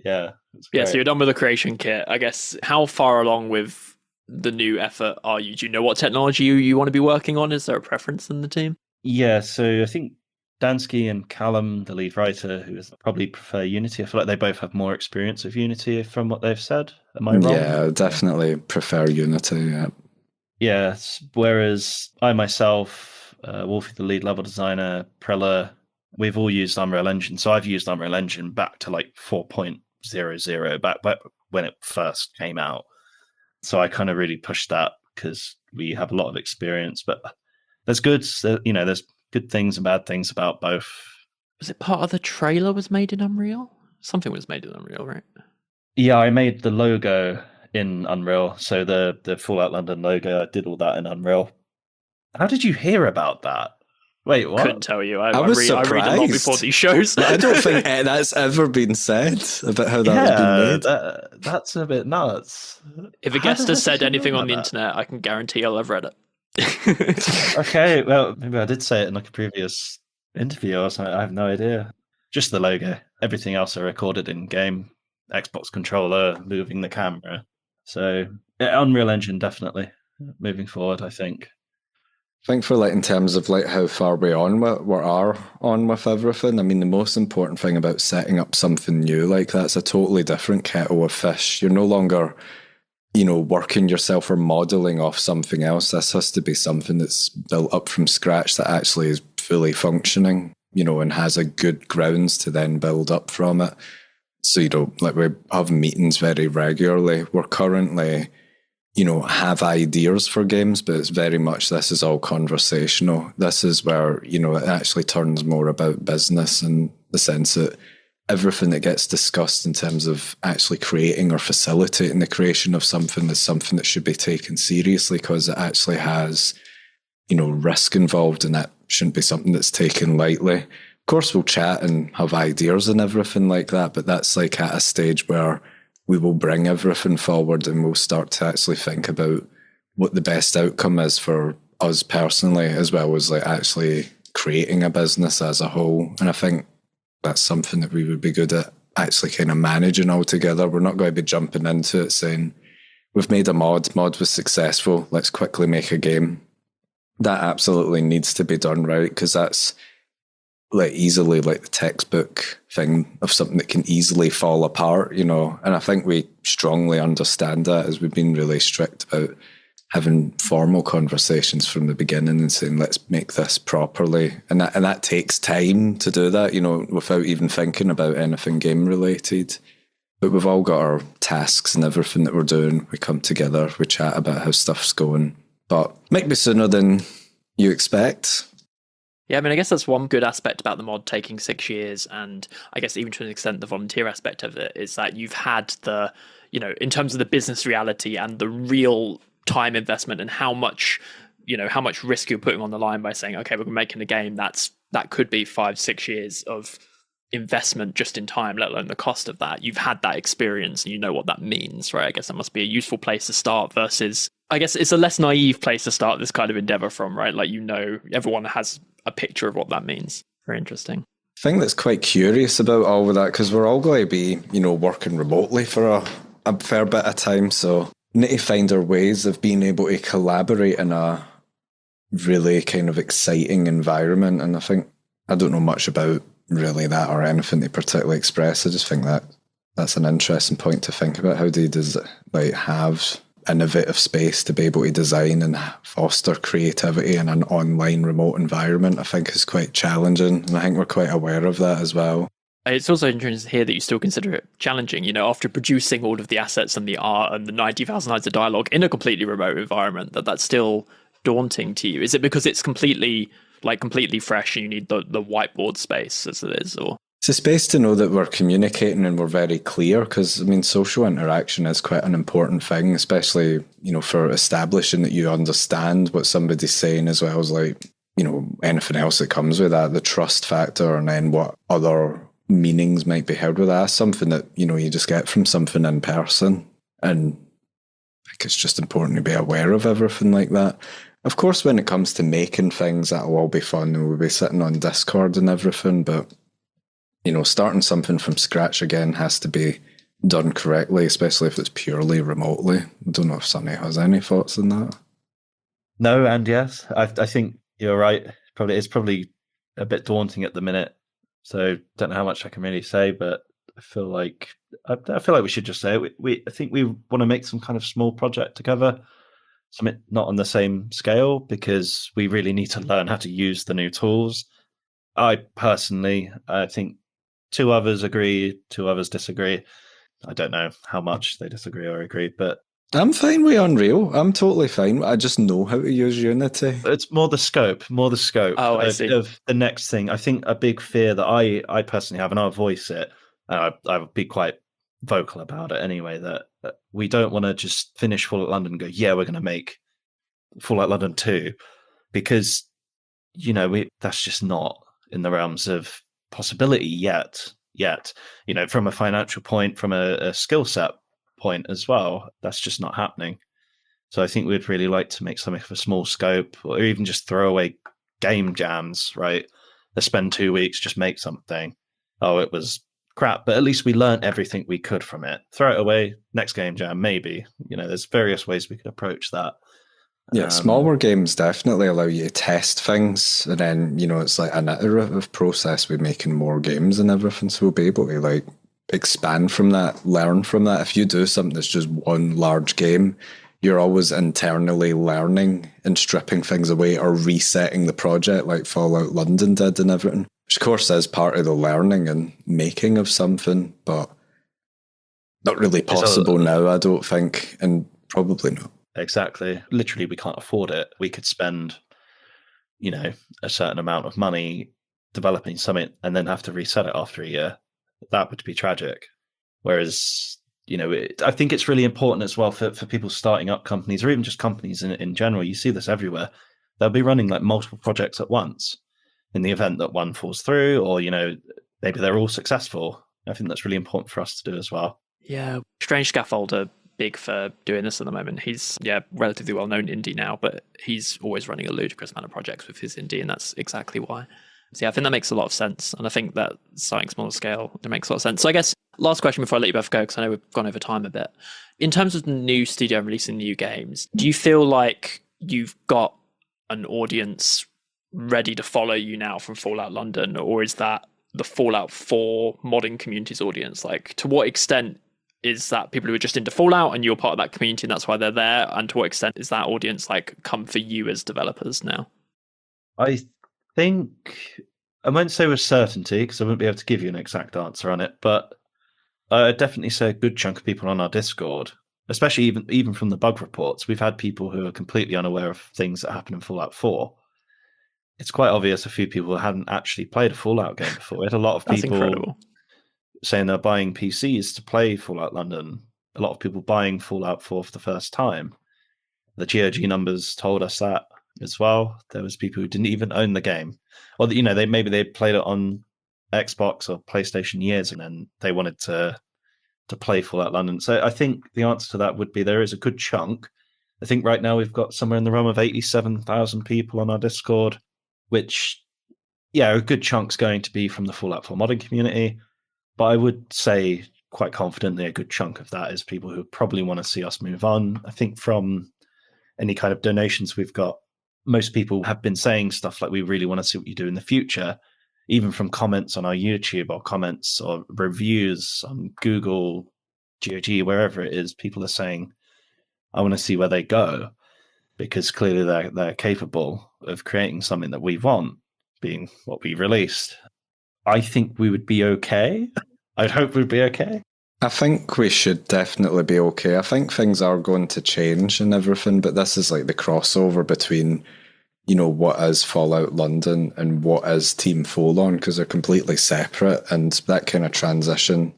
Speaker 4: Yeah.
Speaker 2: Yeah, so you're done with the creation kit. I guess, how far along with the new effort are you? Do you know what technology you want to be working on? Is there a preference in the team?
Speaker 4: Yeah, so I think Dansky and Callum, the lead writer, who probably prefer Unity. I feel like they both have more experience of Unity from what they've said. Am I wrong?
Speaker 3: Yeah, definitely prefer Unity, yeah.
Speaker 4: Yeah, whereas I myself, Wolfie, the lead level designer, Prella, we've all used Unreal Engine. So I've used Unreal Engine back to 4.00, back when it first came out. So I kind of really pushed that because we have a lot of experience. But there's there's good things and bad things about both.
Speaker 2: Was it part of the trailer was made in Unreal? Something was made in Unreal, right?
Speaker 4: Yeah, I made the logo in Unreal. So the Fallout London logo, I did all that in Unreal. How did you hear about that? Wait, what?
Speaker 2: Couldn't tell you.
Speaker 3: I was
Speaker 2: I read a lot
Speaker 3: surprised.
Speaker 2: before these shows.
Speaker 3: I don't think that's ever been said about how that has been made.
Speaker 4: That's a bit nuts.
Speaker 2: If a
Speaker 4: How
Speaker 2: guest
Speaker 4: the
Speaker 2: has
Speaker 4: heck
Speaker 2: said
Speaker 4: do you
Speaker 2: anything
Speaker 4: know
Speaker 2: on the
Speaker 4: about
Speaker 2: internet, I can guarantee I'll have read it.
Speaker 4: Okay, well, maybe I did say it in like a previous interview or something. I have no idea. Just the logo. Everything else I recorded in game. Xbox controller, moving the camera. So, yeah, Unreal Engine, definitely. Moving forward, I think.
Speaker 3: I think for like in terms of like how far we are on with everything. I mean, the most important thing about setting up something new like that's a totally different kettle of fish. You're no longer, working yourself or modeling off something else. This has to be something that's built up from scratch that actually is fully functioning, and has a good grounds to then build up from it. So, we have meetings very regularly. We're currently, have ideas for games, but it's very much, this is all conversational. This is where, it actually turns more about business in the sense that everything that gets discussed in terms of actually creating or facilitating the creation of something is something that should be taken seriously because it actually has, risk involved, and that shouldn't be something that's taken lightly. Of course, we'll chat and have ideas and everything like that, but that's like at a stage where we will bring everything forward and we'll start to actually think about what the best outcome is for us personally, as well as like actually creating a business as a whole. And I think that's something that we would be good at actually kind of managing all together. We're not going to be jumping into it saying, we've made a mod was successful, let's quickly make a game. That absolutely needs to be done right, because that's like easily like the textbook thing of something that can easily fall apart, and I think we strongly understand that, as we've been really strict about having formal conversations from the beginning and saying, let's make this properly. And that takes time to do that, without even thinking about anything game related. But we've all got our tasks and everything that we're doing. We come together, we chat about how stuff's going, but might be sooner than you expect.
Speaker 2: Yeah, I mean, I guess that's one good aspect about the mod taking 6 years, and I guess even to an extent the volunteer aspect of it is that you've had the, in terms of the business reality and the real time investment and how much risk you're putting on the line by saying, okay, we're making a game that could be 5-6 years of investment just in time, let alone the cost of that. You've had that experience and you know what that means, right? I guess that must be a useful place to start versus, I guess it's a less naive place to start this kind of endeavor from, right? Like, everyone has a picture of what that means. Very interesting.
Speaker 3: I think that's quite curious about all of that, because we're all going to be, working remotely for a fair bit of time. So we need to find our ways of being able to collaborate in a really kind of exciting environment. And I don't know much about really that or anything to particularly express. I just think that's an interesting point to think about. How do you have innovative space to be able to design and foster creativity in an online remote environment? I think is quite challenging, and I think we're quite aware of that as well.
Speaker 2: It's also interesting to hear that you still consider it challenging, after producing all of the assets and the art and the 90,000 lines of dialogue in a completely remote environment, that's still daunting to you. Is it because it's completely fresh and you need the whiteboard space as it is, or?
Speaker 3: It's a space to know that we're communicating and we're very clear, because, social interaction is quite an important thing, especially, for establishing that you understand what somebody's saying, as well as anything else that comes with that, the trust factor, and then what other meanings might be held with that. That's something that, you just get from something in person. And I think it's just important to be aware of everything like that. Of course, when it comes to making things, that'll all be fun, and we'll be sitting on Discord and everything, but starting something from scratch again has to be done correctly, especially if it's purely remotely. I don't know if somebody has any thoughts on that.
Speaker 4: No, and yes, I think you're right. It's probably a bit daunting at the minute, so don't know how much I can really say. But I feel like we should just say it. I think we want to make some kind of small project together, something not on the same scale, because we really need to learn how to use the new tools. I think 2 others agree, 2 others disagree. I don't know how much they disagree or agree, but
Speaker 3: I'm fine with Unreal. I'm totally fine. I just know how to use Unity.
Speaker 4: It's more the scope
Speaker 2: Oh, I see.
Speaker 4: Of the next thing. I think a big fear that I personally have, and I'll voice it, I'll be quite vocal about it anyway, that we don't want to just finish Fallout London and go, yeah, we're going to make Fallout London 2, because that's just not in the realms of possibility yet. From a financial point, from a skill set point as well, that's just not happening. So I think we'd really like to make something of a small scope, or even just throw away game jams, right? Let's spend 2 weeks, just make something. Oh, it was crap, but at least we learned everything we could from it. Throw it away, next game jam, maybe. There's various ways we could approach that.
Speaker 3: Yeah, smaller games definitely allow you to test things, and then, it's like an iterative process with making more games and everything, so we'll be able to, like, expand from that, learn from that. If you do something that's just one large game, you're always internally learning and stripping things away or resetting the project like Fallout London did and everything, which of course is part of the learning and making of something, but not really possible now, I don't think, and probably not.
Speaker 4: Exactly. Literally, we can't afford it. We could spend, a certain amount of money developing something and then have to reset it after a year. That would be tragic. Whereas, I think it's really important as well for people starting up companies, or even just companies in general. You see this everywhere. They'll be running like multiple projects at once in the event that one falls through, or, maybe they're all successful. I think that's really important for us to do as well.
Speaker 2: Yeah. Strange Scaffolder, big for doing this at the moment. He's relatively well known indie now, but he's always running a ludicrous amount of projects with his indie, and that's exactly why. So I think that makes a lot of sense, and I think that starting smaller scale, it makes a lot of sense. So I guess last question before I let you both go, because I know we've gone over time a bit. In terms of the new studio and releasing new games, do you feel like you've got an audience ready to follow you now from Fallout London, or is that the Fallout 4 modding community's audience? Like, to what extent is that people who are just into Fallout and you're part of that community and that's why they're there? And to what extent is that audience like come for you as developers now?
Speaker 4: I think, I won't say with certainty because I wouldn't be able to give you an exact answer on it, but I'd definitely say a good chunk of people on our Discord, especially even from the bug reports, we've had people who are completely unaware of things that happen in Fallout 4. It's quite obvious a few people hadn't actually played a Fallout game before. We had a lot of people
Speaker 2: incredible.
Speaker 4: Saying they're buying PCs to play Fallout London. A lot of people buying Fallout 4 for the first time. The GOG numbers told us that as well. There was people who didn't even own the game, or they played it on Xbox or PlayStation years, and then they wanted to play Fallout London. So I think the answer to that would be there is a good chunk. I think right now we've got somewhere in the realm of 87,000 people on our Discord, which, a good chunk's going to be from the Fallout 4 modding community. But I would say quite confidently a good chunk of that is people who probably want to see us move on. I think from any kind of donations we've got, most people have been saying stuff like, we really want to see what you do in the future, even from comments on our YouTube or comments or reviews on Google, GOG, wherever it is. People are saying, I want to see where they go, because clearly they're capable of creating something that we want, being what we released. I think we would be okay. I'd hope we'd be okay.
Speaker 3: I think we should definitely be okay. I think things are going to change and everything, but this is like the crossover between, what is Fallout London and what is Team FOLON, because they're completely separate, and that kind of transition,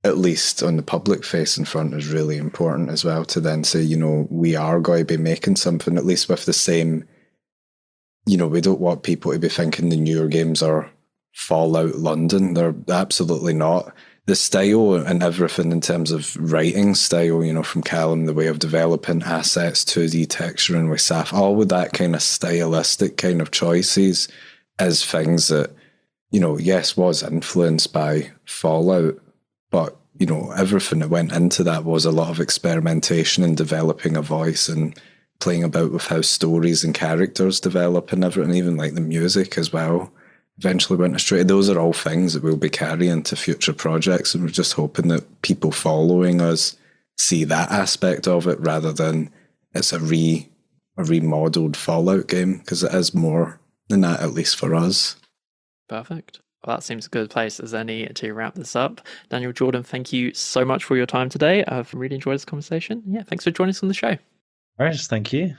Speaker 3: at least on the public facing front, is really important as well, to then say, we are going to be making something at least with the same, we don't want people to be thinking the newer games are Fallout London. They're absolutely not. The style and everything in terms of writing style, from Callum, the way of developing assets, 2D texturing with Saf, all of that kind of stylistic kind of choices is things that, yes, was influenced by Fallout, but, everything that went into that was a lot of experimentation and developing a voice and playing about with how stories and characters develop and everything, even like the music as well. Eventually went astray. Those are all things that we'll be carrying to future projects, and we're just hoping that people following us see that aspect of it rather than it's a remodeled Fallout game, because it is more than that, at least for us.
Speaker 2: Perfect. Well, that seems a good place as any to wrap this up. Daniel, Jordan, thank you so much for your time today. I've really enjoyed this conversation. Yeah, thanks for joining us on the show.
Speaker 4: All right, thank you.